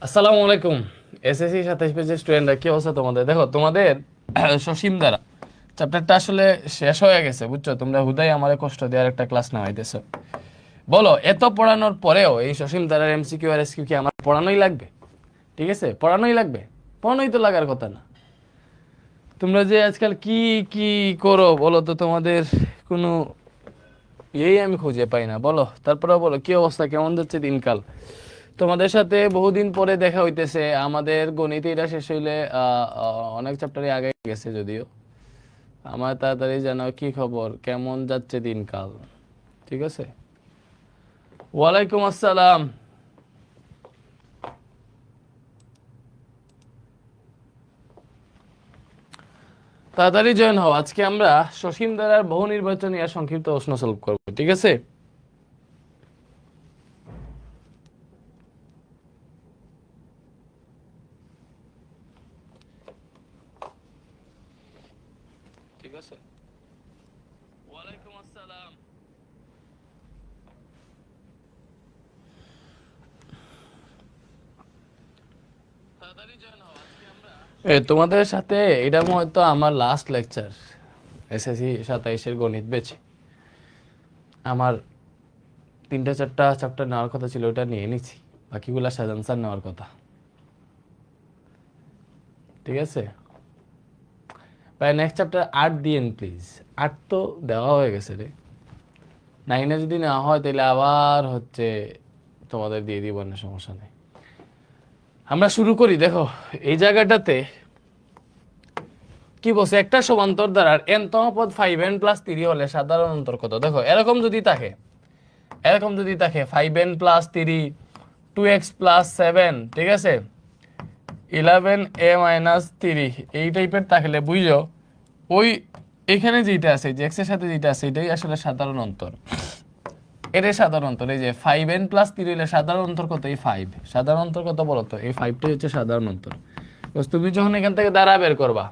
আসসালামু আলাইকুম। এসএসসি 27 পেজের স্টুডেন্টরা, কি অবস্থা তোমাদের? দেখো তোমাদের সসীম দ্বারা চ্যাপ্টারটা আসলে শেষ হয়ে গেছে, বুঝছো? তোমরা হুদাই আমারে কষ্ট দেওয়ার একটা ক্লাস নেওয়াইতেছো। বলো, এত পড়ানোর পরেও এই সসীম দ্বারার এমসিকিউ আর এসকিউ কি আমার পড়ানোই লাগবে? ঠিক আছে, পড়ানোই লাগবে? পড়ানোই তো লাগার কথা না। তোমরা যে আজকাল কি কি করো বলো তো, তোমাদের কোনো এই আমি খুঁজে পাই না। বলো তারপরে, বলো কি অবস্থা, কেমন যাচ্ছে দিনকাল? তোমাদের সাথে বহুদিন পরে দেখা হইতেছে। আমাদের গণিত এটা শেষ হইলে অনেক চ্যাপ্টারে আগে গেছে যদিও। আমার তাড়াতাড়ি জানাও কি খবর, কেমন যাচ্ছে দিনকাল? ঠিক আছে। ওয়ালাইকুম আসসালাম। তাড়াতাড়ি জয়েন হও। আজকে আমরা সসীম ধারার বহু নির্বাচনী আর সংক্ষিপ্ত প্রশ্ন সলভ করবো, ঠিক আছে? ঠিক আছে। ওয়ালাইকুম আসসালাম। তাড়াতাড়ি জয়েন হও। আজকে আমরা তোমাদের সাথে এটা হয়তো আমার লাস্ট লেকচার এসএসসি 27-এর গণিত বেচে। আমার তিনটা চারটা চ্যাপ্টার নেওয়ার কথা ছিল, ওটা নিয়ে নিছি। বাকিগুলা সাজান স্যার নেওয়ার কথা। ঠিক আছে ভাই, নেক্সট চ্যাপ্টার 8 দিয়েন প্লিজ। 8 তো দেওয়া হয়ে গেছে রে। 9-এ যদি নেওয়া হয় তাহলে আবার হচ্ছে তোমাদের দিয়ে দিব না, সমস্যা নেই। আমরা শুরু করি। দেখো এই জায়গাটাতে কি বলছে, একটা সমান্তর দ্বারার n তম পদ 5n প্লাস 3 হলে সাধারণ অন্তর কত? দেখো এরকম যদি থাকে, 5n+3, 2x প্লাস 7, ঠিক আছে, 11a-3, এই টাইপের থাকলে বুঝো ওই এখানে যেটা আছে, যে এক্স এর সাথে যেটা আছে, এটাই আসলে সাধারণ অন্তর। এটাই সাধারণ অন্তর। এই যে 5n+3 হলে সাধারণ অন্তর কত? এই 5। সাধারণ অন্তর কত বলো তো? এই 5টাই হচ্ছে সাধারণ অন্তর। তুমি যখন এখান থেকে দ্বারা বের করবা,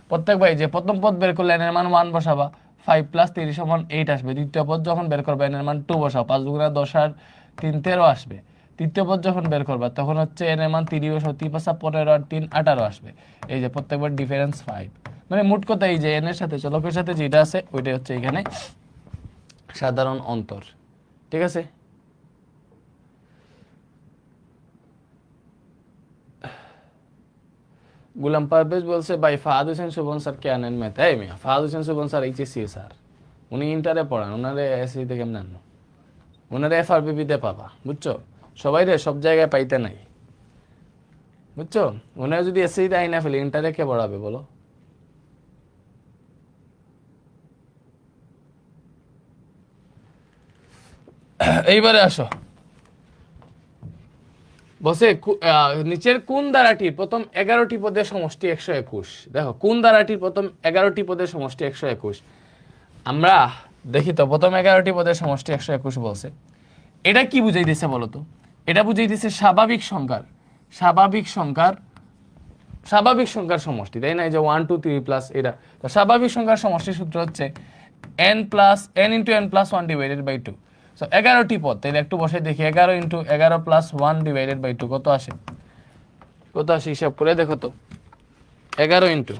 প্রত্যেক ভাই যে প্রথম পদ বের করলে এর মান 1 বসাবা, 5+3 সমান 8 আসবে। দ্বিতীয় পদ যখন বের করবা এর মান 2 বসাও, 5 দুগুণা 10 আর 3 13 আসবে। তৃতীয় পদ যখন বের করবা তখন হচ্ছে এর মান 3 বসাও, 3 5 15 আর 3 18 আসবে। এই যে প্রত্যেকবার ডিফারেন্স 5। মানে মোট কথা এই যে এন এর সাথে চলকের সাথে যেটা আছে ওইটাই হচ্ছে এখানে সাধারণ অন্তর। ঠিক আছে। গুলাম পারভেজ বলছে ভাই ফাহাদ হোসেন শোভন স্যার কে আনেন ম্যাথ? এই মিয়া, Fahad Hossain Shovon sir HSC sir, উনি ইন্টারে পড়ান। ওনারে এসসিতে কেমন আনো? ওনারে এফআরবিপিতে পাবা, বুঝছো? সবাই রে সব জায়গায় পাইতে নাই, বুঝছো? ওনারা যদি এসসিতে আইনা ফেলে ইন্টারে কে পড়াবে বলো? এইবারে আসো। বসে নিচের কোন ধারাটির প্রথম 11টি পদের সমষ্টি 121? দেখো কোন ধারাটির প্রথম 11টি পদের সমষ্টি 121? আমরা দেখি তো, প্রথম 11টি পদের সমষ্টি 121 বলছে। এটা কি বুঝাই দিছে বলো তো? এটা বুঝাই দিছে স্বাভাবিক সংখ্যার, স্বাভাবিক সংখ্যার, স্বাভাবিক সংখ্যার সমষ্টি, তাই না? এই যে 1 2 3 প্লাস এটা। তো স্বাভাবিক সংখ্যার সমষ্টির সূত্র হচ্ছে n ডিভাইডেড বাই 2। সো 11টি পদ, তাহলে একটু বসে দেখি। 11 × 11 + 1 ডিভাইডেড বাই 2 কত আসে? কত আসে হিসাব করে দেখো তো। 11 ×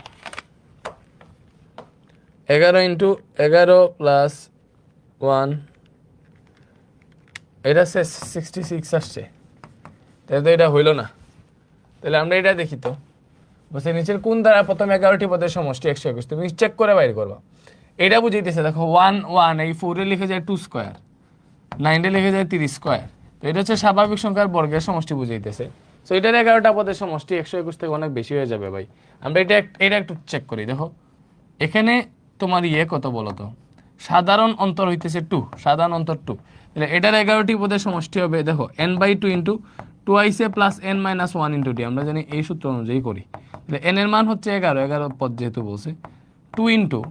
11 + 1, এটা 66 আসছে। তাহলে তো এটা হইল না। তাহলে আমরা এটা দেখি তো। বলছে নিচের কোন দ্বারা প্রথম 11টি পদের সমষ্টি 121? তুমি চেক করে বাইর করবা। এটা বুঝাইতেছে, দেখো 1 1, এই 4-এ লিখে যায় 2 স্কোয়ার, 9-এ লিখে যায় 3 স্কোয়ার। তো এটা হচ্ছে স্বাভাবিক সংখ্যার বর্গের সমষ্টি বুঝাইতেছে। সো এটার 11টা পদের সমষ্টি 121 থেকে অনেক বেশি হয়ে যাবে ভাই। আমরা এটা একটু চেক করি। দেখো এখানে তোমার কত বলো তো? সাধারণ অন্তর হইতেছে 2, সাধারণ অন্তর 2। তাহলে এটার 11টি পদের সমষ্টি হবে, দেখো n/2 × 2i plus n-1 × d। আমরা জানি এই সূত্র অনুযায়ী করি। তাহলে n এর মান হচ্ছে 11, 11 পদ যেহেতু বলছে, 2 ×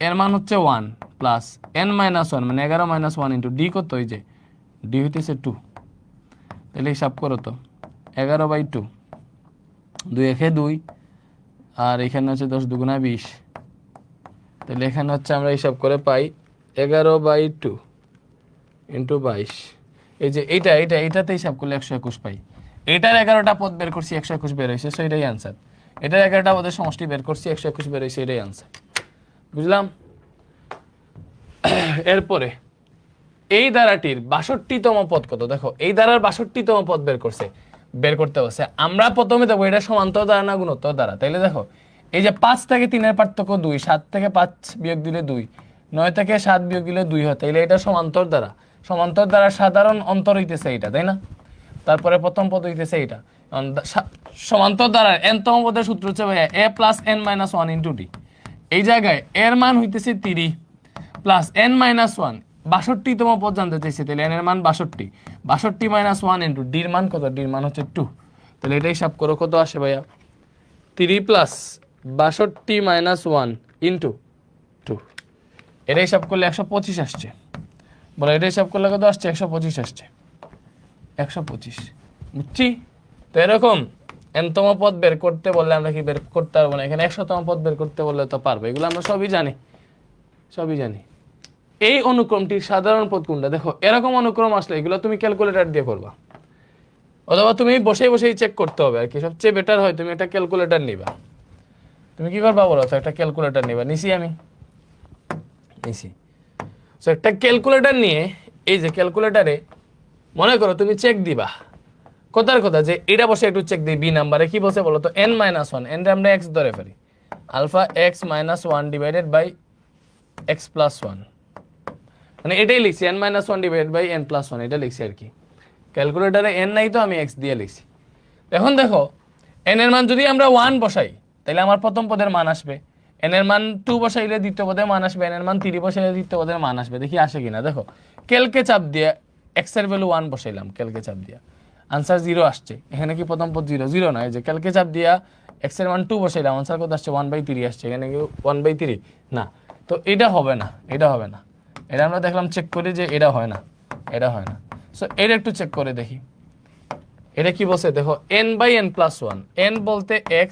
এর মান হচ্ছে 1 প্লাস n-1, মানে 11 - 1 × d কত? এই যে d হইতেছে 2। তাহলে হিসাব করো তো, 11/2, 2 একে 2, আর এখানে হচ্ছে 10 দুগুণা 20। তাহলে এখানে হচ্ছে আমরা হিসাব করে পাই 11/2 × 22। এই যে এইটাতে হিসাব করলে 121 পাই। এটার 11টা পদ বের করছি 121 বের হয়েছে, সো এটাই অ্যান্সার। এটার 11টা পদের সমষ্টি বের করছি 121 বের হয়েছে, এটাই অ্যান্সার। বুঝলাম? এরপরে এই ধারাটির 62তম পদ কত? দেখো এই ধারার 62তম পদ বের করতে হচ্ছে। আমরা প্রথমে দেখো এটা সমান্তর দ্বারা না গুণোত্তর দ্বারা। তাইলে দেখো এই যে 5 থেকে 3 এর পার্থক্য 2, 7 থেকে 5 বিয়োগ দিলে 2, 9 থেকে 7 বিয়োগ দিলে 2 হয়। তাইলে এটা সমান্তর দ্বারা। সমান্তর দ্বারা সাধারণ অন্তর হইতেছে এইটা, তাই না? তারপরে প্রথম পদ হইতেছে এইটা। সমান্তর দ্বারা n তম পদের সূত্র হচ্ছে ভাইয়া a plus n minus 1 into d। এই জায়গায় এর মান হইতেছে 3 প্লাস n মাইনাস 1, 62তম পদ জানতে চাইছে। তাহলে n এর মান 62, 62 মাইনাস 1 ইন্টু ডির মান কত? ডির মান হচ্ছে 2। তাহলে এটা হিসাব করো কত আসে ভাইয়া? 3 প্লাস 62 মাইনাস 1 ইন্টু 2। এটা হিসাব করলে 125 আসছে। বলো এটা হিসাব করলে কত আসছে? 125 আসছে। 125, বুঝছি? তো এরকম n তম পদ বের করতে বললে আমরা কি বের করতে পারবো না? এখানে 100তম পদ বের করতে বললে তো পারবো। এগুলো আমরা সবই জানি। এই অনুক্রমটির সাধারণ পদ কোনটা? দেখো এরকম অনুক্রম আসলে এগুলো তুমি ক্যালকুলেটর দিয়ে করবা, অথবা তুমি বসেই চেক করতে হবে আর কি। সবচেয়ে বেটার হয় তুমি একটা ক্যালকুলেটর নিবা। তুমি কি করবা বলো তো? একটা ক্যালকুলেটর নিবা। নিছি। সো একটা ক্যালকুলেটর নিয়ে এই যে ক্যালকুলেটরে মনে করো তুমি চেক দিবা কথার কথা যে এটা বসে একটু চেক দিই। বি নাম্বারে কি বসে বলো তো? n মাইনাস 1, এনটা আমরা x ধরে ফেলি, alpha x minus 1 divided by x plus 1, মানে এটাই লিখছি n minus 1 divided by n plus 1, এটা লিখছি আর কি। ক্যালকুলেটরে n নাই তো আমি x দিয়ে লিখছি। এখন দেখো n এর মান যদি আমরা 1 বসাই তাহলে আমার প্রথম পদের মান আসবে, n এর মান 2 বসাইলে দ্বিতীয় পদের মান আসবে, n এর মান 3 বসাইলে তৃতীয় পদের মান আসবে। দেখি আসে কিনা। দেখো ক্যালকে চাপ দিয়ে x এর ভ্যালু 1 বসাইলাম, ক্যালকে চাপ দিয়া আনসার 0 আসছে। এখানে কি প্রথম পদ 0 নয়, যে ক্যালকে চাপ দিয়া x এর মান 2 বসাইলাম, আনসার কত আসছে? 1/3 আসছে। এখানে কি 1/3 না? তো এটা হবে না। এটা আমরা দেখলাম চেক করে যে এটা হয় না। সো এটা একটু চেক করে দেখি এটা কি বলছে। দেখো n/n প্লাস 1, n বলতে x,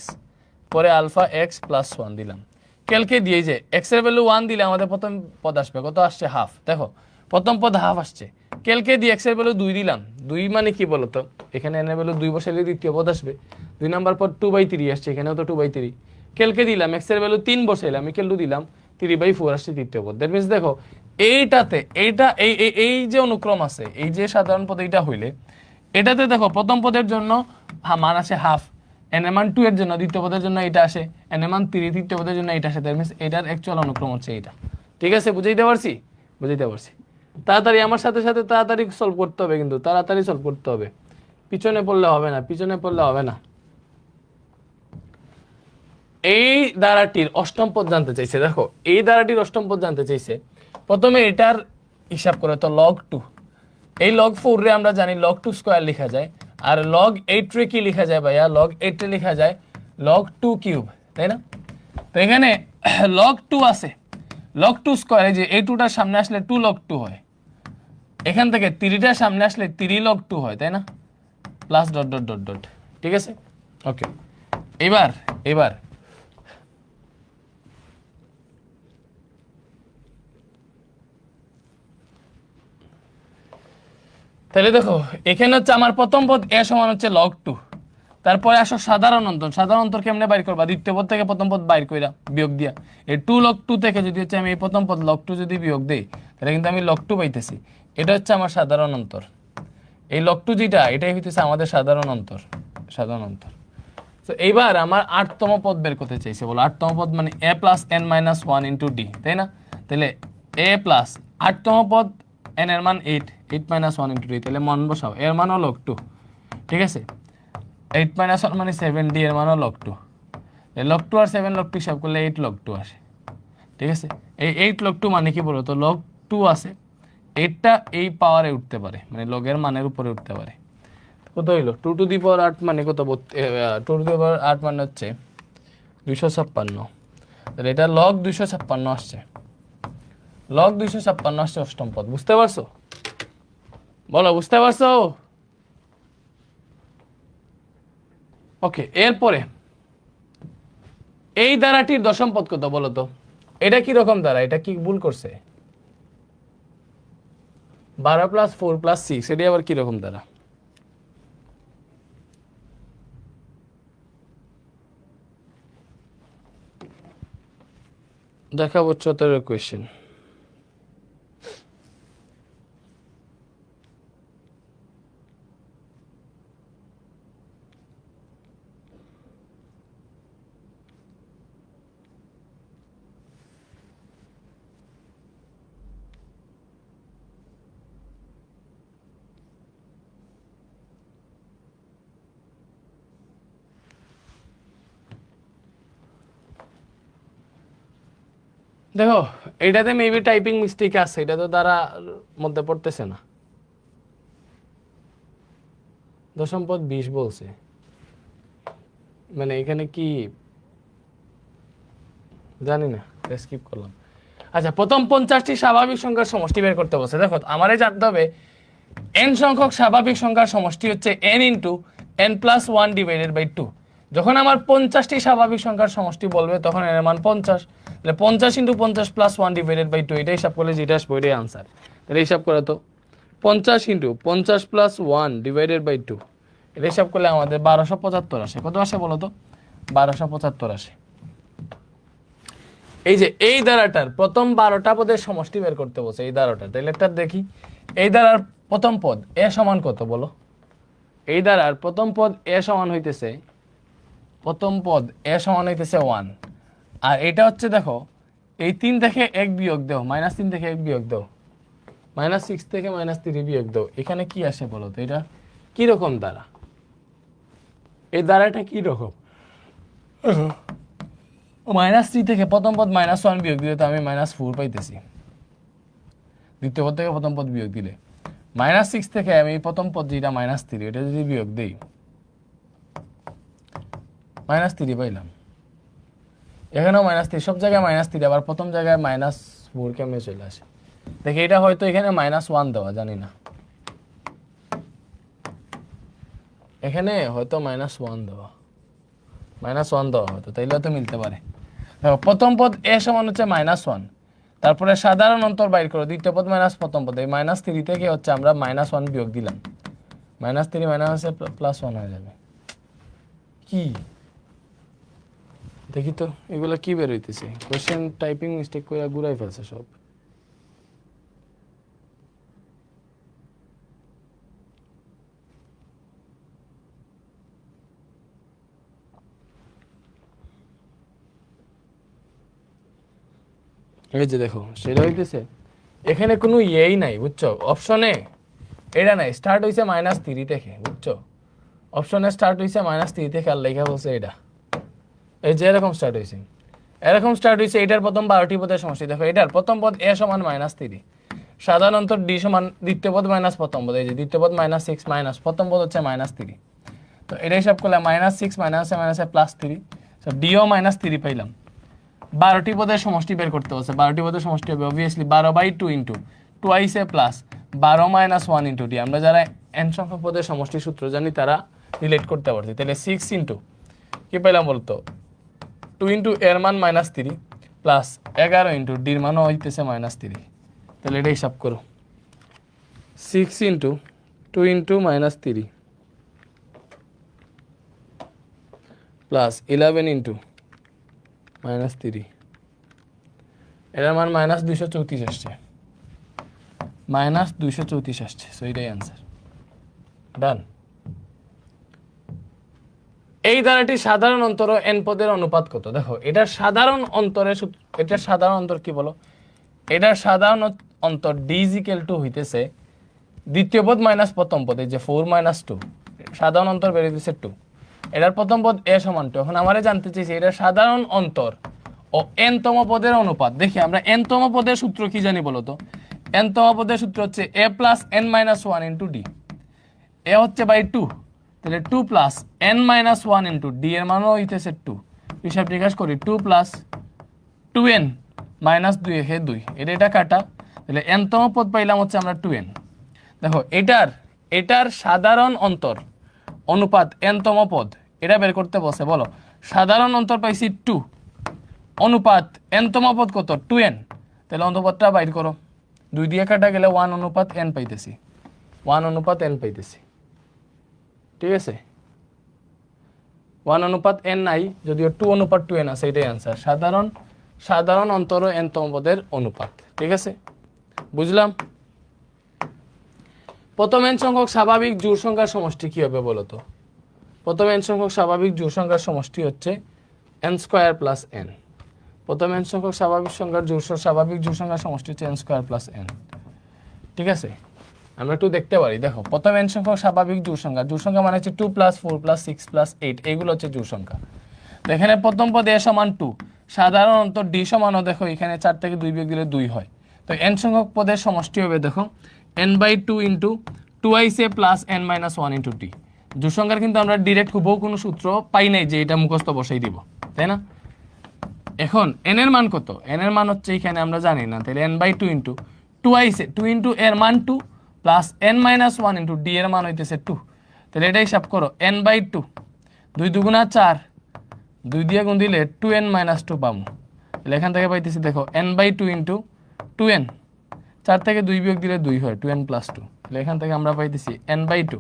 পরে আলফা x প্লাস 1 দিলাম। ক্যালকে দিয়ে যে x এর ভ্যালু 1 দিলে আমাদের প্রথম পদ আসবে কত? আসছে হাফ। দেখো প্রথম পদ হাফ আসছে। ক্যালকে দিয়ে x এর ভ্যালু 2 দিলাম। 2 মানে কি বলতো? এখানে n এর ভ্যালু 2 বসাইলে দ্বিতীয় পদ আসবে। 2 নাম্বার পদ 2/3 আসছে, এখানেও তো 2/3। ক্যালকে দিলাম x এর ভ্যালু 3 বসাইলাম, ক্যালু দিলাম 3/4 আসছে তৃতীয় পদ। দ্যাট মিন্স দেখো এইটাতে এই যে অনুক্রম আছে, এই যে সাধারণ পদ এইটা হইলে এটাতে দেখো প্রথম পদের জন্য মান আসে হাফ, n এর মান 2 এর জন্য দ্বিতীয় পদের জন্য এটা আসে, n এর মান 3 তৃতীয় পদের জন্য এটা আসে। দ্যাট মিন্স এটার অ্যাকচুয়াল অনুক্রম হচ্ছে এইটা। ঠিক আছে? বুঝাইতে পারছি? তাড়াতাড়ি আমার সাথে তাড়াতাড়ি সলভ করতে হবে, কিন্তু তাড়াতাড়ি সলভ করতে হবে। পিছনে পড়লে হবে না। এই ধারাটির অষ্টম পদ জানতে চাইছে। দেখো এই ধারাটির অষ্টম পদ জানতে চাইছে। প্রথমে এটার হিসাব করে তো log 2, এই log 4 রে আমরা জানি log 2 স্কয়ার লেখা যায়, আর log 8 রে কি লেখা যায় ভাইয়া? log 8 রে লেখা যায় log 2 কিউব, তাই না? তো এখানে log 2 আছে, log 2 স্কয়ার, এই যে এই 2টার সামনে আসলে 2 log 2 হয়, এখান থেকে 3টার সামনে আসলে 3 log 2 হয়, তাই না? Plus dot dot dot dot. ঠিক আছে? ওকে, এবার তাহলে দেখো এখানে হচ্ছে আমার প্রথম পদ a সমান হচ্ছে log 2, তারপরে আসো সাধারণ অন্তর কেমনে বাইর করবা? দ্বিতীয় পদ থেকে প্রথম পদ বাইর কইরা বিয়োগ দিয়া এই 2 log 2 থেকে যদি হচ্ছে আমি এই প্রথম পদ log 2 যদি বিয়োগ দেই তাহলে কিন্তু আমি log 2 পাইতেছি। এটা হচ্ছে আমার সাধারণ অন্তর। এই log 2 যেটা, এটাই হইতেছে আমাদের সাধারণ অন্তর। তো এইবার আমার 8তম পদ বের করতে চাইছে। বলো 8তম পদ মানে a plus n minus 1 into d, তাই না? তাহলে a প্লাস 8তম পদ, n এর মান 8 মাইনাস 1 ইন্টু d, তাহলে মান বসাও। এর মানও log 2, ঠিক আছে? 8 মাইনাস 1 মানে 7, d এর মানও log 2। log 2 আর 7 log 2 হিসাব করলে 8 log 2 আসে। ঠিক আছে? এই 8 log 2 মানে কি বলো তো? log 2 আছে, 8টা এই পাওয়ারে উঠতে পারে, মানে লগের মানের উপরে উঠতে পারে। কত হইলো? 2 টু দি পাওয়ার 8 মানে কত? 2 টু দি পাওয়ার 8 মানে হচ্ছে 256। তাহলে এটা log 256 আসছে। log 256 আসছে অষ্টম পদ। বুঝতে পারছো? বলো বুঝতে পারছো? ওকে, এরপরে এই ধারাটির দশম পদ কত বলো তো? এটা কি রকম ধারা? এটা কি ভুল করছে? 12 + 4 + 6, এটি আবার কি রকম ধারা? দেখাবো 17 কোয়েশ্চেন। দেখো এটাতে মেবি টাইপিং মিস্টেক আছে, এটা তো দ্বারা মধ্যে পড়তেছে না। দশম পদ 20 বলছে, মানে এখানে কি জানি না, স্কিপ করলাম। আচ্ছা, প্রথম 50টি স্বাভাবিক সংখ্যার সমষ্টি বের করতে বলছে। দেখো আমারে জানতে হবে n সংখ্যক স্বাভাবিক সংখ্যার সমষ্টি হচ্ছে n into n plus 1 divided by 2। যখন আমার 50টি স্বাভাবিক সংখ্যার সমষ্টি বলবে তখন এর মান 50, তাহলে 50 ইন্টু 50 প্লাস 1 ডিভাইডেড বাই 2, এটা হিসাব করলে যেটা আসবে ওইটাই আনসার। তাহলে হিসাব করে তো 50 ইন্টু 50 প্লাস 1 ডিভাইডেড বাই 2, এটা হিসাব করলে আমাদের 1275 আসে। কত আসে বলো তো? 1275 আসে। এই যে এই ধারাটার প্রথম 12টা পদের সমষ্টি বের করতে বলছে, এই ধারাটা। তাহলে একটা দেখি, এই ধারার প্রথম পদ এ সমান কত বলো? এই ধারার প্রথম পদ এ সমান হইতেছে, প্রথম পদ এ সমান হইতেছে 1। আর এটা হচ্ছে দেখো এই 3 থেকে 1 বিয়োগ দাও, -3 থেকে 1 বিয়োগ দাও, -6 থেকে -3 বিয়োগ দাও, এখানে কি আসে বলো তো? এটা কি রকম ধারা? এই ধারাটা কি রকম? -3 থেকে প্রথম পদ -1 বিয়োগ দিলে তো আমি -4 পাইতেছি। দ্বিতীয় পদ থেকে প্রথম পদ বিয়োগ দিলে -6 থেকে আমি প্রথম পদ যেটা -3, এটা যদি বিয়োগ দেই -3 পাইলাম। এখানেও -3, সব জায়গায় -3, আবার প্রথম জায়গায় -4 কেমনে চলে আসে? দেখি এটা হয়তো এখানে -1 দেওয়া, জানি না, এখানে হয়তো -1 দেওয়া, -1 দেওয়া হয়তো, তাইলে তো মিলতে পারে। দেখো প্রথম পদ এ সমান হচ্ছে -1, তারপরে সাধারণ অন্তর বাইর করো, দ্বিতীয় পদ মাইনাস প্রথম পদ, এই -3 থেকে হচ্ছে আমরা -1 বিয়োগ দিলাম, -3 মাইনাসে +1 হয়ে যাবে। কি দেখি তো এগুলো কি বের হইতেছে? কোশ্চেন টাইপিং মিস্টেক করে ঘুরাই ফেলছে সব। এই যে দেখো সেটা হইতেছে এখানে কোনো ইয়েই নাই, বুঝছো? অপশনে এটা নাই, স্টার্ট হইছে -3 থেকে, বুঝছো? অপশনে স্টার্ট হইছে -3 থেকে, আর লেখা বলছে এটা এই যে এরকম স্টার্ট হইছে, এরকম স্টার্ট হইছে। এটার প্রথম 12টি পদের সমষ্টি দেখো, এটার প্রথম পদ এ সমান -3, সাধারণ অন্তর ডি সমান দ্বিতীয় পদ মাইনাস প্রথম পদ, এই যে দ্বিতীয় পদ -6 মাইনাস প্রথম পদ হচ্ছে -3, তো এটা হিসাব করলে -6 মাইনাসে মাইনাসে +3, সো ডিও -3 পাইলাম। 12টি পদের সমষ্টি বের করতে হচ্ছে, 12টি পদের সমষ্টি হবে অবভিয়াসলি 12/2 ইন্টু টুয়াইসে প্লাস 12 - 1 ইন্টু ডি। আমরা যারা n সংখ্যক পদের সমষ্টি সূত্র জানি তারা রিলেট করতে পারছি। তাহলে 6 ইন্টু কি পাইলাম বলতো? 2 ইন্টু এর মান -3 প্লাস 11 ইন্টু ডির মানও হইতেছে -3। তাহলে এটা হিসাব করো, 6 ইন্টু 2 ইন্টু -3 প্লাস 11 ইন্টু -3, এটার মান -234 আসছে, -234 আসছে, সো এটাই অ্যান্সার। ডান। এই ধারাটি সাধারণ অন্তর ও n পদের অনুপাত কত? দেখো এটার সাধারণ অন্তরের এটার সাধারণ অন্তর কি বলো? এটার সাধারণ অন্তর d = হইতেছে দ্বিতীয় পদ মাইনাস প্রথম পদ, এই যে 4 - 2, সাধারণ অন্তর বের হইতেছে 2, এটার প্রথম পদ a সমান 2। এখন আমারে জানতে চাইছি এটার সাধারণ অন্তর ও n তম পদের অনুপাত। দেখি আমরা n তম পদের সূত্র কি জানি বলো তো? n তম পদের সূত্র হচ্ছে a + n - 1 into d, a হচ্ছে বাই 2, তাহলে 2 + n - 1 ইন্টু d এর মানও হইতেছে 2, হিসাব নিকাশ করি 2 + 2n - 2 হে 2, এটা কাটা, তাহলে n তম পদ পাইলাম হচ্ছে আমরা 2n। দেখো এটার সাধারণ অন্তর অনুপাত n তম পদ, এটা বের করতে বসে, বলো সাধারণ অন্তর পাইছি 2, অনুপাত n তম পদ কত? 2n, তাহলে অনুপাতটা বাইর করো, 2 দিয়ে কাটা গেলে 1/n পাইতেছি, 1/n পাইতেছি, ঠিক আছে? 1/n নাই, যদিও 2/2n আছে, এটাই অ্যান্সার। সাধারণ সাধারণ অন্তর ও n তম পদের অনুপাত। ঠিক আছে, বুঝলাম। প্রথম n সংখ্যক স্বাভাবিক জোড় সংখ্যার সমষ্টি কি হবে বলো তো? প্রথম n সংখ্যক স্বাভাবিক জোড় সংখ্যার সমষ্টি হচ্ছে n স্কয়ার প্লাস n। প্রথম n সংখ্যক স্বাভাবিক জোড় সংখ্যার সমষ্টি হচ্ছে n স্কয়ার প্লাস n। ঠিক আছে, আমরা একটু দেখতে পারি। দেখো, প্রথম n সংখ্যক স্বাভাবিক জোড় সংখ্যা মানে হচ্ছে 2 + 4 + 6 + 8, এইগুলো হচ্ছে জোড় সংখ্যা। তো এখানে প্রথম পদ a সমান 2, সাধারণ অন্তর d সমানও দেখো এখানে 4 থেকে 2 বিয়োগ দিলে 2 হয়। তো n সংখ্যক পদের সমষ্টি হবে দেখো n/2 * 2ic + n - 1 * d। জোড় সংখ্যার কিন্তু আমরা ডাইরেক্ট হুবহু কোনো সূত্র পাই নাই যে এটা মুখস্থ বসাই দিব, তাই না? এখন n এর মান কত? n এর মান হচ্ছে এখানে আমরা জানি না, তাহলে n/2 * 2ic 2 * এর মান 2 প্লাস n - 1 * d এর মান হইতেছে 2। তাহলে এটা হিসাব করো, n/2 2 × 2 = 4, 2 দিয়ে গুণ দিলে 2n - 2 পাবো। তাহলে এখান থেকে পাইতেছি দেখো n/2 * 2n, 4 থেকে 2 বিয়োগ দিলে 2 হয়, 2n + 2। তাহলে এখান থেকে আমরা পাইতেছি n/2।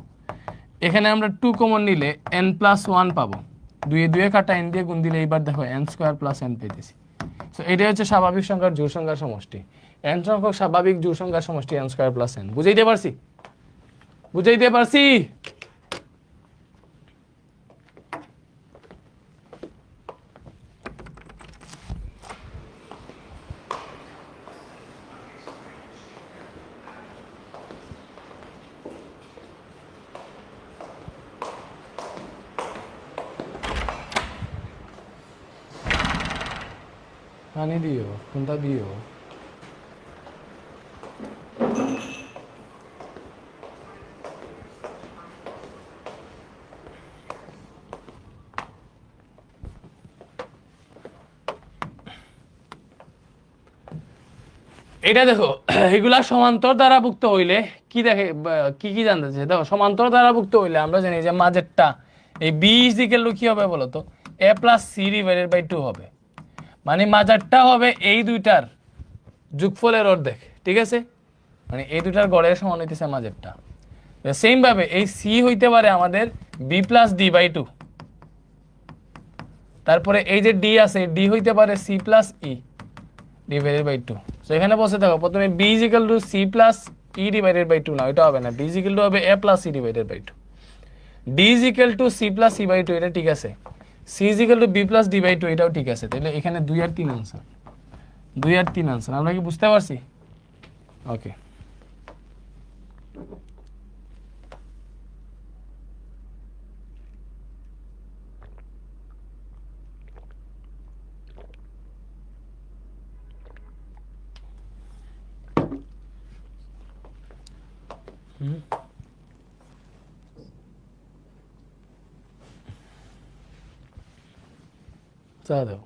এখানে আমরা 2 কমন নিলে n + 1 পাবো, 2 এ 2 কাটা n দিয়ে গুণ দিলে এইবার দেখো n স্কয়ার প্লাস n পেতেছি। সো এটাই হচ্ছে স্বাভাবিক সংখ্যার জোড় সংখ্যার সমষ্টি। n সংখ্যক স্বাভাবিক জোড় সংখ্যার সমষ্টি n স্কয়ার প্লাস n। বুঝাইতে পারছি? বুঝাইতে পারছি? পানি দিও, কোনটা দিও? এটা দেখো, এগুলা সমান্তর দ্বারাভুক্ত হইলে কি দেখে, কি জানতে চাই দেখো। সমান্তর দ্বারাভুক্ত হইলে আমরা জানি যে মাঝেরটা এই b = কি হবে বলো তো? a + c / 2 হবে। মানে মাঝারটা হবে এই দুইটার যোগফলের অর্ধেক। ঠিক আছে, মানে এই দুইটার গড়ের সমান হইতেছে মাঝেরটা। সেম ভাবে এই c হইতে পারে আমাদের b + d/2। তারপরে এই যে d আছে, d হইতে পারে c + e d/2। সো এখানে বসে থাকো, প্রথমে b = c + e / 2 না, এটা হবে না, b হবে a + c / 2। d c + e/2, এটা ঠিক আছে। c b + d/2, এটাও ঠিক আছে। তাহলে এখানে 2 আর 3 आंसर, 2 আর 3 आंसर। আমরা কি বুঝতে পারছি? ওকে, চা দাও।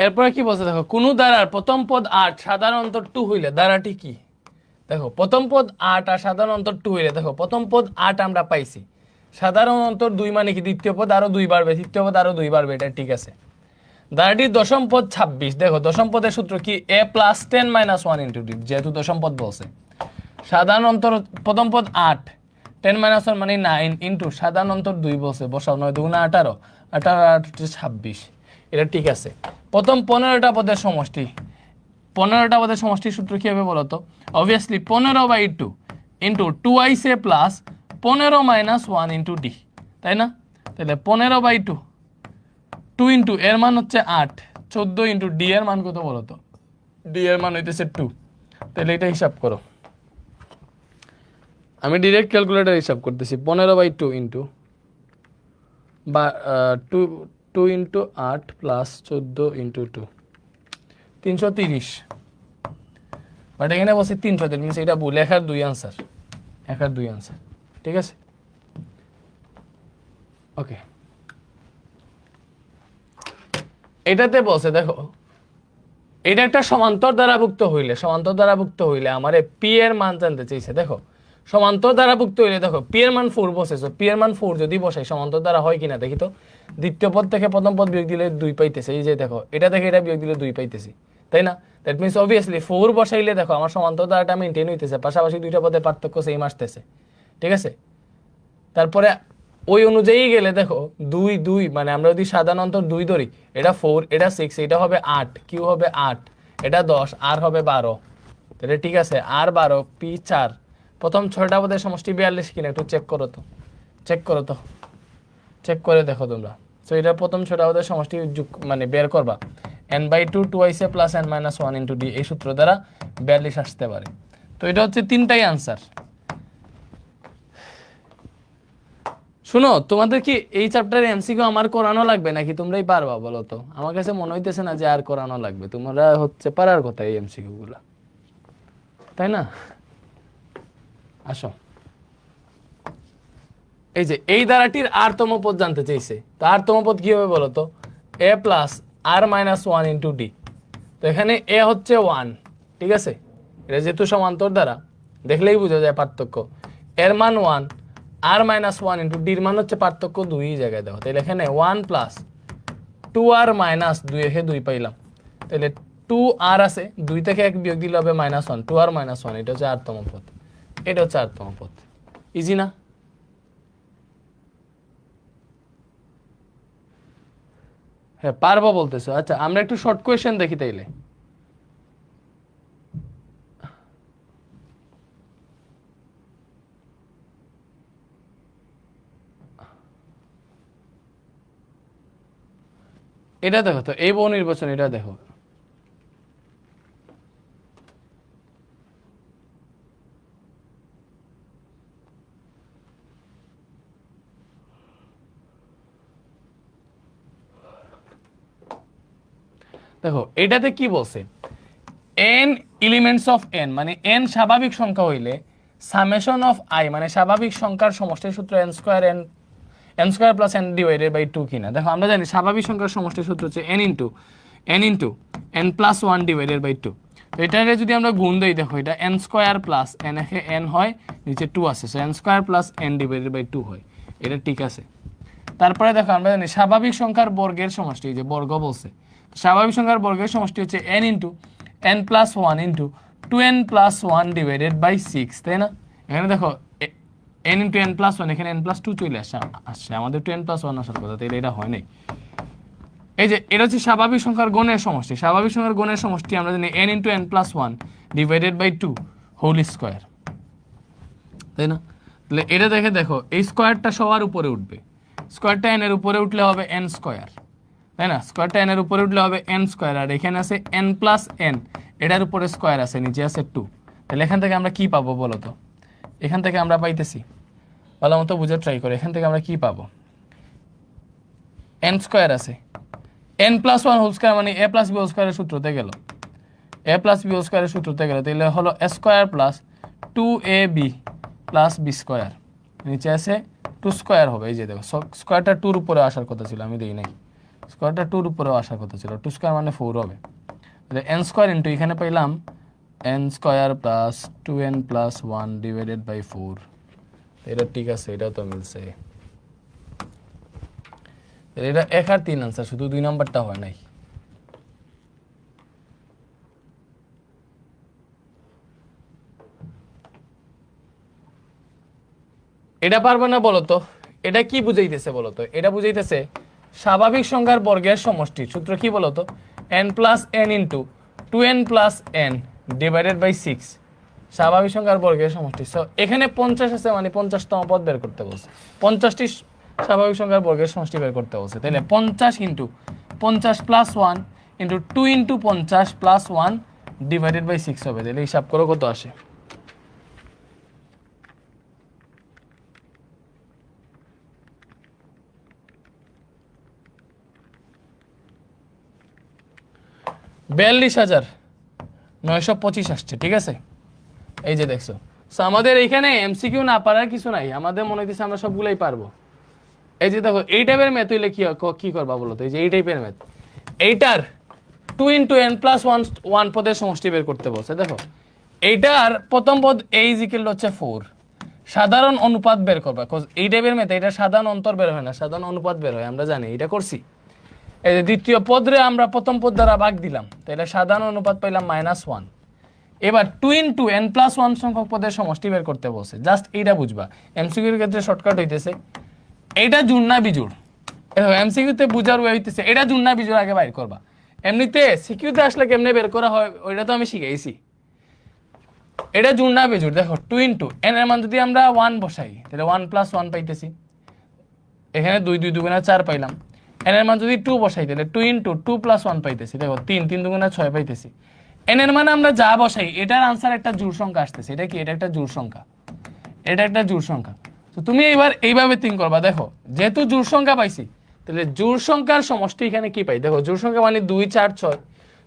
এরপরে কি বলছে দেখো, কোন দ্বারার প্রথম পদ 8 সাধারণ অন্তর 2 হইলে দ্বারাটি কি? দেখো, প্রথম পদ 8 আর সাধারণ অন্তর 2 হইলে দেখো, প্রথম পদ 8 আমরা পাইছি, সাধারণ অন্তর 2 মানে কি দ্বিতীয় পদ আরো 2 বাড়বে, তৃতীয় পদ আরো 2 বাড়বে, এটা ঠিক আছে। দ্বারাটির দশম পদ 26। দেখো, দশম পদের সূত্র কি? a + 10 - 1 * d, যেহেতু দশম পদ বলছে। সাধারণ অন্তর প্রথম পদ 8, 10 - 1 মানে 9 ইন্টু সাধারণ অন্তর 2 বলছে, বসাও, 9 × 2 = 18, 18 আর 8 = 26, এটা ঠিক আছে। প্রথম 15টা পদের সমষ্টি, 15টা পদের সমষ্টির সূত্র কি হবে বলো তো? Obviously 15/2 into 2ic plus 15 - 1 * d, তাই না? তাহলে 15/2 2 ইন্টু এর মান হচ্ছে 8, 14 ইন্টু d এর মান কত বলো তো? d এর মান হইতেছে 2। তাহলে এটা হিসাব করো, আমি ডিরেক্ট ক্যালকুলেটর হিসাব করতেছি। 15/2 ইন্টু বা 2 ইন্টু 8 প্লাস 14 ইন্টু 2, 330। বাট এখানে বসে 300, মিনস এটা ভুল, 1 আর 2 आंसर, 1 আর 2 आंसर। ঠিক আছে, ওকে। এটাতে বসে দেখো, এটা একটা সমান্তর দ্বারাভুক্ত হইলে, সমান্তর দ্বারাভুক্ত হইলে আমারে পি এর মান জানতে চাইছে। দেখো, সমান্তর দ্বারাভুক্ত হইলে দেখো পি এর মান 4 বসেছে, পি এর মান 4 যদি বসাই সমান্তর দ্বারা হয় কিনা দেখি তো। দ্বিতীয় পদ থেকে প্রথম পদ বিয়োগ দিলে 2 পাইতেছে, এই যে দেখো, এটা থেকে এটা বিয়োগ দিলে 2 পাইতেছি, তাই না? দ্যাট মিনস অবভিয়াসলি 4 বসাইলে দেখো আমার সমান্তর দ্বারাটা মেইনটেইন হইতেছে, পাশাপাশি দুইটা পদের পার্থক্য সেম আসতেছে, ঠিক আছে? তারপরে ওই অনুযায়ী গেলে দেখো 2 2 মানে আমরা যদি সাধারণ অন্তর 2 ধরি, এটা 4 এটা 6, এটা হবে 8, কিউ হবে 8, এটা 10, আর হবে 12, তাহলে ঠিক আছে আর 12 পি 4, প্রথম 6টা পদের সমষ্টি 42 কিনা একটু চেক করো তো, চেক করো তো, চেক করে দেখো তোমরা। সো এটা প্রথম 6টা পদের সমষ্টি মানে বের করবা, n/2 2 plus n-1 into D, এই সূত্র দ্বারা 42 আসতে পারে। তো এটা হচ্ছে তিনটাই আনসার। শুনো, তোমাদের কি এই চ্যাপ্টারে এমসিকিউ আমার করানো লাগবে নাকি তোমরাই পারবা বলো তো? আমার কাছে মনে হইতেছে না যে আর করানো লাগবে, তোমরা হচ্ছে পারার কথা এই এমসিকিউ গুলা, তাই না? আসো, এই যে এই ধারাটির আরতম পদ জানতে চাইছে, তো আরতম পদ কি হবে বলো তো? এ প্লাস আর মাইনাস 1 ইন্টু ডি। তো এখানে এ হচ্ছে 1, ঠিক আছে? এটা যেহেতু সমান্তর দ্বারা দেখলেই বোঝা যায় পার্থক্য, এর মান 1, আর মাইনাস 1 ইন্টু ডির মান হচ্ছে পার্থক্য 2 জায়গায় দেওয়া, তাহলে এখানে 1 প্লাস 2 আর মাইনাস 2 এ 2 পাইলাম, তাহলে 2 আর আছে, 2 থেকে 1 বিয়োগ দিলে হবে -1, 2 আর -1, এটা হচ্ছে আরতম পদ, এটা হচ্ছে আরতম পদ। ইজি না? হ্যাঁ পারবো বলতেছো, আচ্ছা আমরা একটু শর্ট কোয়েশ্চেন দেখি তাইলে। এটা দেখো তো, এই বহু নির্বাচন, এটা দেখো, দেখো এটাতে কি বলছে, n এলিমেন্টস অফ n মানে n স্বাভাবিক সংখ্যা হইলে সামেশন অফ i মানে স্বাভাবিক সংখ্যার সমষ্টির সূত্র n square plus n divided by 2 কিনা। দেখো আমরা জানি স্বাভাবিক সংখ্যার সমষ্টির সূত্র হচ্ছে n প্লাস 1 ডিভাইডেড বাই 2। তো এটাকে যদি আমরা গুণ দেই, দেখো এটা n স্কয়ার প্লাস n এ n হয়, নিচে 2 আছে, so n square plus n divided by 2 হয়, এটা ঠিক আছে। তারপরে দেখো আমরা জানি স্বাভাবিক সংখ্যার বর্গের সমষ্টি, যে বর্গ বলছে, স্বাভাবিক সংখ্যার বর্গের সমষ্টি হচ্ছে n into n plus 1 into 2n plus 1 divided by 6, তাই না? এখানে দেখো n ইন্টু n প্লাস 1, এখানে n প্লাস 2 চলে আসছে, আমাদের 2n প্লাস 1 আসার কথা, তাহলে এটা হয় নাই। এই যে এটা হচ্ছে স্বাভাবিক সংখ্যার গণের সমষ্টি, স্বাভাবিক সংখ্যার গণের সমষ্টি আমরা জানি n into n plus 1 divided by 2 whole square, তাই না? তাহলে এটা দেখো এই স্কোয়ারটা সবার উপরে উঠবে, স্কোয়ারটা n এর উপরে উঠলে হবে n স্কোয়ার, তাই না? স্কোয়ারটা n এর উপরে উঠলে হবে n স্কোয়ার, আর এখানে আছে n প্লাস n, এটার উপরে স্কোয়ার আছে, নিচে আছে 2, তাহলে এখান থেকে আমরা কি পাবো বলো তো? এখান থেকে আমরা পাইতেছি, ভালো মতো বুঝে ট্রাই করে, এখান থেকে আমরা কি পাবো? n স্কোয়ার আছে, n প্লাস 1 হোল স্কোয়ার মানে a প্লাস b হোল স্কোয়ারের সূত্রতে গেল, a প্লাস b হোল স্কোয়ারের সূত্রতে গেল, তাহলে হলো a square plus 2ab plus b square, নিচে আছে 2 স্কোয়ার হবে, এই যে দেখো স্কোয়ারটা 2 এর উপরে আসার কথা ছিল, আমি দেই নাই, স্কোয়ারটা 2 এর উপরে আসার কথা ছিল, 2 স্কোয়ার মানে 4 হবে, তাহলে n স্কোয়ার ইন্টু এখানে পাইলাম n square plus 2n plus 1 divided by 4, এটা ঠিক আছে, এটা তো মিলছে, এটা 1 আর 3 আনসার, শুধু 2 নাম্বারটা হয় নাই। এটা পারবে না বলো তো? এটা কি বুঝাইতেছে বলো তো? এটা বুঝাইতেছে স্বাভাবিক সংখ্যার বর্গের সমষ্টি, সূত্র কি বলো তো? n plus n into 2n plus n divided by 6, স্বাভাবিক সংখ্যার বর্গের সমষ্টি। সো এখানে 50 আছে মানে 50তম পদ বের করতে বলছে, 50টি স্বাভাবিক সংখ্যার বর্গের সমষ্টি বের করতে বলছে, তাহলে 50 into 50 plus 1 into 2 into 50 plus 1 divided by 6 হবে, তাহলে হিসাব করো কত আসে। $42,925 আসছে, ঠিক আছে? এই যে দেখছো, সো আমাদের এইখানে এমসিকিউ না পারার কিছু নাই, আমাদের মনে হইতেছে আমরা সবগুলাই পারবো। এই যে দেখো এই টাইপের ম্যাথ হইলে কি করবা বলো তো? এই যে এই টাইপের ম্যাথ, এইটার 2 ইন্টু n প্লাস 1 পদের সমষ্টি বের করতে বলছে। দেখো এইটার প্রথম পদ a ইজ ইকুয়াল হচ্ছে 4, সাধারণ অনুপাত বের করবা, এই টাইপের ম্যাথ এটা সাধারণ অন্তর বের হয় না, সাধারণ অনুপাত বের হয়, আমরা জানি, এটা করছি। এই যে দ্বিতীয় পদরে আমরা প্রথম পদ দ্বারা ভাগ দিলাম, তাহলে সাধারণ অনুপাত পাইলাম -1। এবার 2 × n+1 সংখ্যক পদের সমষ্টি বের করতে বলছে, জাস্ট এইটা বুঝবা। এমসিকিউর ক্ষেত্রে শর্টকাট হইতেছে এইটা জোড় না বিজোড়। এমসিকিউতে বুঝার ওয়ে হইতেছে এটা জোড় না বিজোড় আগে বাইর করবা। এমনিতে সিকিউতে আসলে কেমনে বের করা হয় ওইটা তো আমি শিখাইছি। এটা জোড় না বিজোড়, দেখো 2 × n এর মান যদি আমরা 1 বসাই তাহলে 1+1 পাইতেছি, এখানে 2 2 2 4 পাইলাম। n এর মান যদি 2 বসাই তাহলে 2 × 2 + 1 পাইতেছি, দেখো 3 3 2 6 পাইতেছি। n এর মান আমরা যা বসাই এটার আনসার একটা জোড় সংখ্যা আসতেছে। এটা কি? এটা একটা জোড় সংখ্যা, এটা একটা জোড় সংখ্যা। তো তুমি এবার এইভাবে থিঙ্ক করবা, দেখো যেহেতু জোড় সংখ্যা পাইছি তাহলে জোড় সংখ্যার সমষ্টি এখানে কি পাই? দেখো জোড় সংখ্যা মানে 2 4 6।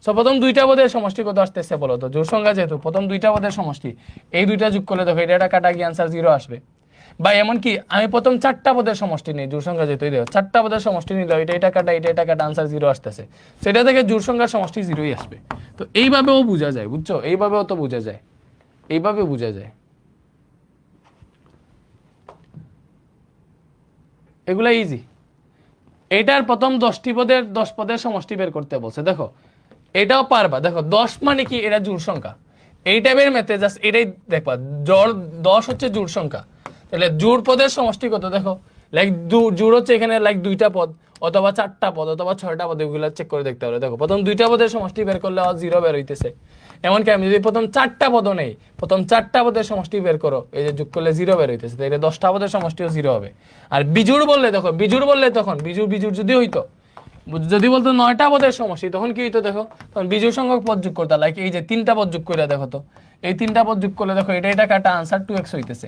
সো প্রথম দুইটা পদের সমষ্টি কত আসতেছে বলো তো? জোড় সংখ্যা যেহেতু প্রথম দুইটা পদের সমষ্টি, এই দুইটা যোগ করলে দেখো এটা কাটা গিয়ে আনসার 0 আসবে। বা এমন কি আমি প্রথম 4টা পদের সমষ্টি নেই, জোড় সংখ্যা যেহেতু দেখো 4টা পদের সমষ্টি নিলে এটা কাটা এটা কাটা আনসার 0 আসতেছে, সেটা থেকে জোড় সংখ্যার সমষ্টি 0ই আসবে। তো এইভাবেও বোঝা যায়, বুঝছো? এইভাবেও তো বোঝা যায়, এইভাবে বোঝা যায়। এগুলা ইজি। এটার প্রথম 10টি পদের 10 পদের সমষ্টি বের করতে বলছে, দেখো এটাও পারবা। দেখো 10 মানে কি? এটা জোড় সংখ্যা। এই টাইপের ম্যাথে জাস্ট এটাই দেখবা, জোড় 10 হচ্ছে জোড় সংখ্যা। তাহলে জোড় পদের সমষ্টি কত? দেখো লাইক জোড় হচ্ছে এখানে লাইক 2টা পদ অথবা 4টা পদ অথবা 6টা পদ, এগুলো চেক করে দেখতে হবে। দেখো প্রথম 2টা পদের সমষ্টি বের করলে 0 বের হইতেছে। এমনকি আমি যদি প্রথম 4টা পদ নেই, প্রথম 4টা পদের সমষ্টি বের করো, এই যে যোগ করলে 0 বের হইতেছে, তাহলে 10টা পদের সমষ্টিও 0 হবে। আর বিজোড় বললে, দেখো বিজোড় বললে তখন বিজোড় যদি হইতো, যদি বলতো 9টা পদের সমষ্টি, তখন কি হইতো? দেখো তখন বিজোড় সংখ্যক পদ যোগ করতে, লাইক এই যে 3টা পদ যোগ করে দেখো তো, এই 3টা পদ যোগ করলে দেখো এটা কাটা আনসার 2x হইতেছে।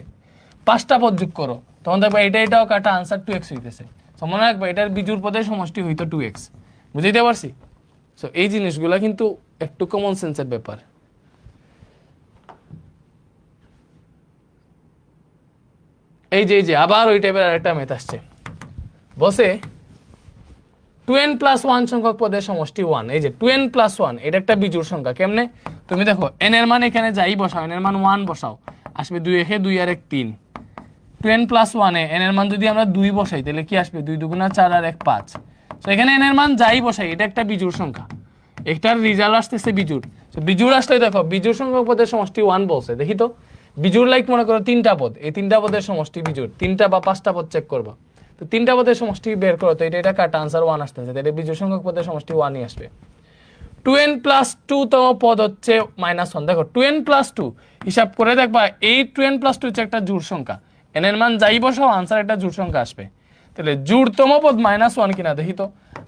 5টা পদ যোগ করো, তখন দেখো এটাও কাটা আনসার 2x হইতেছে। তো মনে রাখবে এটার বিজোড় পদের সমষ্টি হইতো 2x। বুঝতে পারছি? সো এই জিনিসগুলা কিন্তু একটু কমন সেন্সের ব্যাপার। এই যে আবার ওই টাইপের আরেকটা মেথ আসছে, বসে 2n+1 সংখ্যক পদের সমষ্টি 1। এই যে 2n+1 এটা একটা বিজোড় সংখ্যা। কেমনে? তুমি দেখো n এর মান এখানে যাই বসাও, n এর মান 1 বসাও, আসবে 2 1 2 আর 1 3। 2n+1 এ n এর মান যদি আমরা 2 বসাই তাহলে কি আসবে? 2 2 4 আর 1 5। তো এখানে n এর মান যাই বসাই এটা একটা বিজোড় সংখ্যা, একটার রেজাল্ট আসতেছে বিজোড়। তো বিজোড় আসলে দেখো বিজোড় সংখ্যক পদের সমষ্টি 1 বলছে, দেখি তো বিজোড় লাইক মনে করো 3টা পদ, এই 3টা পদের সমষ্টি বিজোড়, 3টা বা 5টা পদ চেক করবা। তো 3টা পদের সমষ্টি বের করো, তো এটা কাটা আনসার 1 আসতেছে, তাহলে বিজোড় সংখ্যক পদের সমষ্টি 1ই আসবে। 2n+2 তম পদ হচ্ছে -1। দেখো 2n+2 হিসাব করে দেখবা, এই 2n+2 হচ্ছে একটা জোড় সংখ্যা, n এর মান যাই বসাও আনসার একটা জোড় সংখ্যা আসবে। তাহলে জোড়তম পদ -1 কিনা দেখি তো।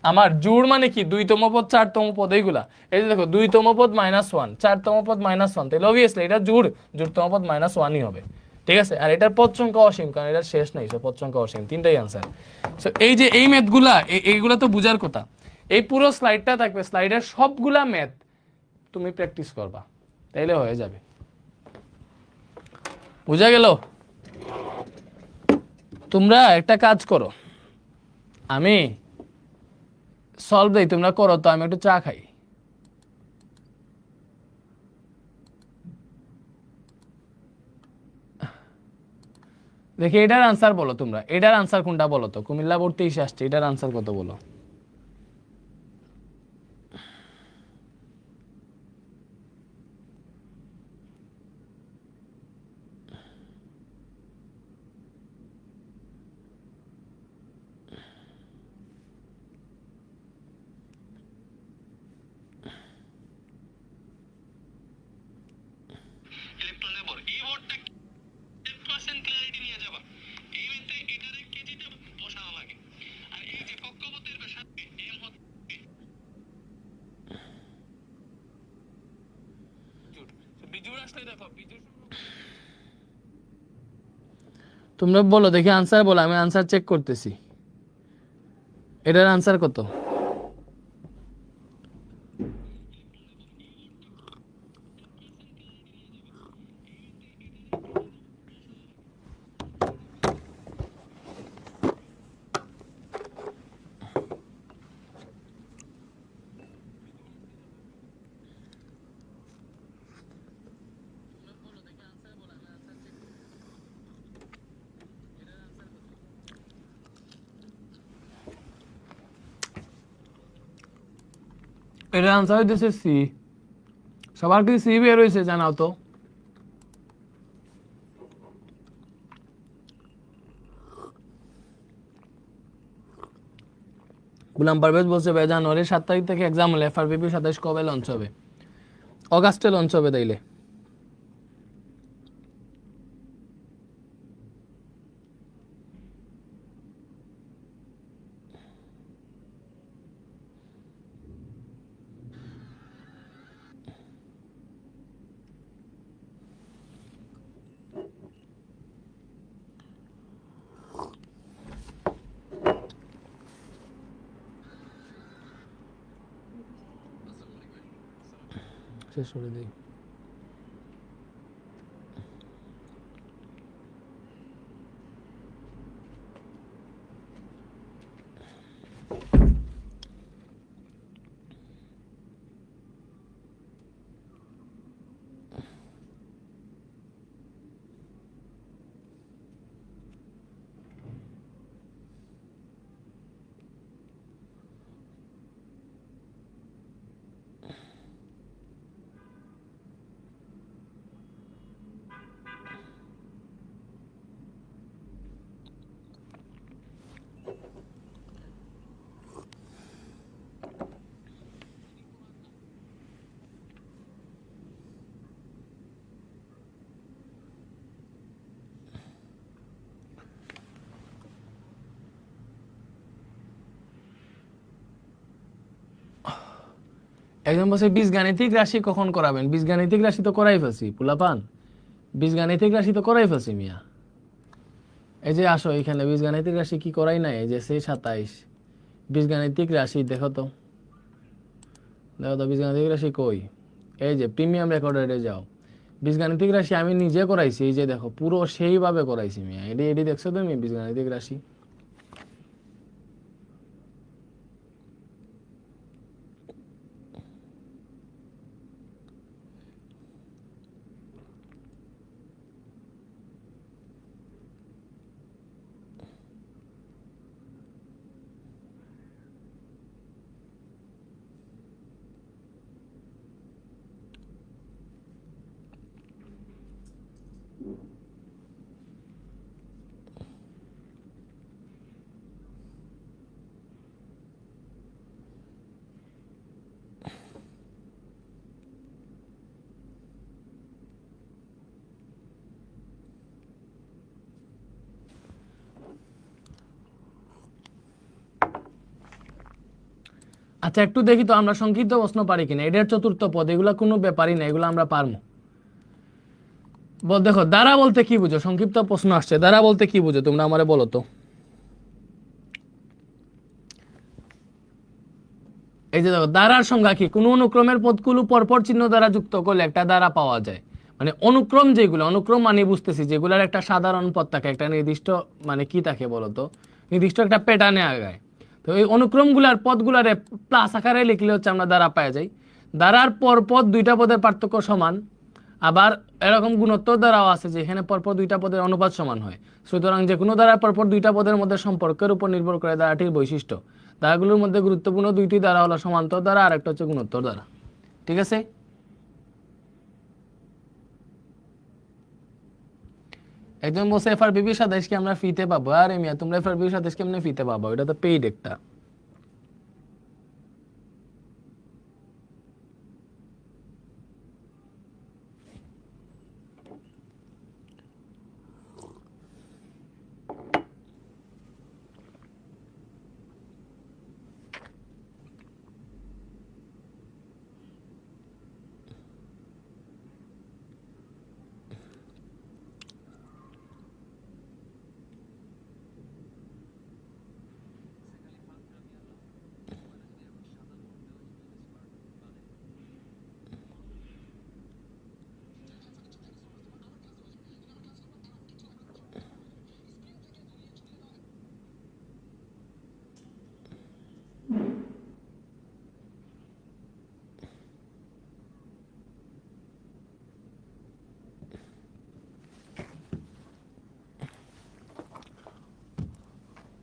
আমার জোড় মানে কি? 2তম পদ 4তম পদ, এইগুলা। এই যে দেখো 2তম পদ -1, 4তম পদ -1, তাহলে অবভিয়াসলি এটা জোড়তম পদ -1ই হবে। ঠিক আছে? আর এটার পদ সংখ্যা অসীম, কারণ এটার শেষ নাই, সো পদ সংখ্যা অসীম। তিনটাই আনসার। সো এই যে এই ম্যাথগুলা, এইগুলা তো বুঝার কথা। এই পুরো স্লাইডটা থাকবে, স্লাইডের সবগুলা ম্যাথ তুমি প্র্যাকটিস করবা, তাইলে হয়ে যাবে। বুঝা গেল? তোমরা একটা কাজ করো, আমি সলভ দেই, তোমরা করো তো, আমি একটু চা খাই। দেখি এটার আনসার বলো তোমরা, এটার আনসার কোনটা বলো তো? কুমিল্লা বোর্ড 23 আসছে, এটার আনসার কত বলো? তোমরা বলো দেখি, আনসার বলো, আমি আনসার চেক করতেছি। এটার আনসার কত? এর আনসার হইতেছে সি। সবার কি সি বের হয়েছে জানাও তো। গুলাম পারভেজ বলছে ভাই জানুয়ারির 7 তারিখ থেকে এক্সাম হলে এফআরবিপি 27 কবে লঞ্চ হবে? অগাস্টে লঞ্চ হবে তাইলে। শেষ করে দিই। একজন বলছে বীজগাণিতিক রাশি কখন করাবেন? বীজগাণিতিক রাশি তো করাই ফেলছি পোলাপান, বীজগাণিতিক রাশি তো করাই ফেলছি মিয়া। এই যে আসো এখানে বীজগাণিতিক রাশি কি করাই নাই, এই যে সেই 27 বীজগাণিতিক রাশি দেখো তো, দেখো তো বীজগাণিতিক রাশি কই? এই যে প্রিমিয়াম রেকর্ডারে যাও, বীজগাণিতিক রাশি আমি নিজে করাইছি, এই যে দেখো পুরো সেইভাবে করাইছি মিয়া। এটি এটি দেখছো তুমি বীজগাণিতিক রাশি? আচ্ছা একটু দেখি তো আমরা সংক্ষিপ্ত প্রশ্ন পারি কিনা। এটার চতুর্থ পদ, এগুলা কোনো ব্যাপারই না, এগুলো আমরা পারবো। দেখো দ্বারা বলতে কি বুঝো? সংক্ষিপ্ত প্রশ্ন আসছে, দ্বারা বলতে কি বুঝো তোমরা আমারে বলো তো। এই যে দেখো দ্বারার সংজ্ঞা কি? কোন অনুক্রমের পদগুলো পরপর চিহ্ন দ্বারা যুক্ত করলে একটা দ্বারা পাওয়া যায়। মানে অনুক্রম যেগুলো, অনুক্রম মানে বুঝতেছি যেগুলোর একটা সাধারণ পদ থাকে, একটা নির্দিষ্ট মানে কি থাকে বলতো, নির্দিষ্ট একটা প্যাটার্নে আগায়। তো এই অনুক্রমগুলার পদগুলারে প্লাস আকারে লিখলে হচ্ছে আমরা দ্বারা পাওয়া যাই। দ্বারার পরপর দুইটা পদের পার্থক্য সমান। আবার এরকম গুণোত্তর দ্বারাও আছে যে এখানে পরপর দুইটা পদের অনুপাত সমান হয়। সুতরাং যে কোনো দ্বারা পরপর দুইটা পদের মধ্যে সম্পর্কের উপর নির্ভর করে দ্বারাটির বৈশিষ্ট্য। দ্বারাগুলোর মধ্যে গুরুত্বপূর্ণ দুইটি দ্বারা হলো সমান্তর দ্বারা আর একটা হচ্ছে গুণোত্তর দ্বারা। ঠিক আছে? একজন বলছে এফআরবিপি 27 কি আমরা ফ্রিতে পাবো? আরে মিয়া তোমরা এফআরবিপি 27 কেমনে ফ্রিতে পাবো? এটা তো পেইড একটা।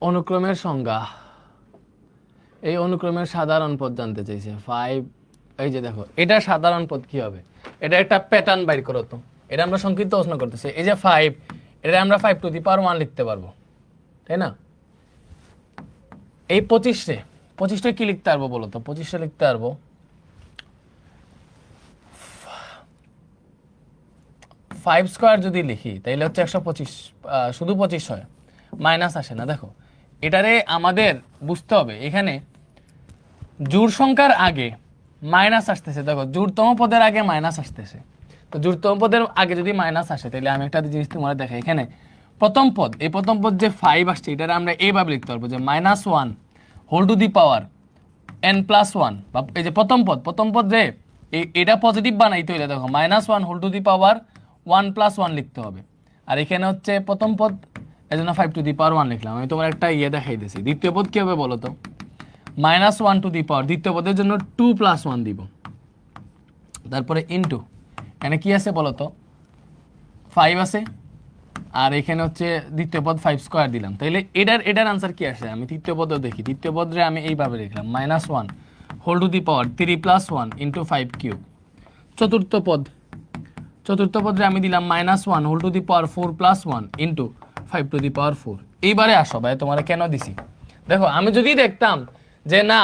অনুক্রমের সংজ্ঞা, এই অনুক্রমের সাধারণ পদ জানতে চাইছে 5 এই যে দেখো এটা সাধারণ পদ কি হবে, এটা একটা প্যাটার্ন বাইর করো তো। এটা আমরা সংক্ষিপ্ত প্রশ্ন করতেছি। এই যে 5, এটা আমরা 5 টু দি পাওয়ার 1 লিখতে পারবো, তাই না? এই 25 কি লিখতে পারবো বলো তো? 25 লিখতে পারবো 5 স্কয়ার যদি লিখি তাহলে হচ্ছে 125, শুধু 25 হয়, মাইনাস আসে না। দেখো এটারে আমাদের বুঝতে হবে, এখানে জোড় সংখ্যার আগে মাইনাস আসতেছে। দেখো জোড়তম পদের আগে মাইনাস আসতেছে, তো জোড়তম পদের আগে যদি মাইনাস আসে তাহলে আমি একটা জিনিস তোমার দেখাই। এখানে প্রথম পদ, এই প্রথম পদ যে 5 আসছে, এটা আমরা এইভাবে লিখতে পারবো যে -1 whole to the power n+1, বা এই যে প্রথম পদ যে এটা পজিটিভ বানাইতে হইলে দেখো -1 হোল টু দি পাওয়ার 1+1 লিখতে হবে। আর এখানে হচ্ছে প্রথম পদ, এই জন্য 5 টু দি পাওয়ার 1 লিখলাম। আমি তোমার একটা দেখাই দিয়েছি। দ্বিতীয় পদ কি হবে বলো তো? -1 টু দি পাওয়ার, দ্বিতীয় পদের জন্য 2+1 দিব, তারপরে ইনটু, এখানে কি আছে বলো তো? 5 আছে, আর এখানে হচ্ছে দ্বিতীয় পদ 5 স্কয়ার দিলাম। তাইলে এটার আনসার কি আসে? আমি তৃতীয় পদও দেখি। তৃতীয় পদরে আমি এইভাবে লিখলাম -1 whole to the power 3+1 into 5 cube. চতুর্থ পদরে আমি দিলাম -1 whole to the power 4+1 into 5 to the power 4। এইবারে আসো ভাই, তোমার কেন দিছি দেখো। আমি যদি দেখতাম যে না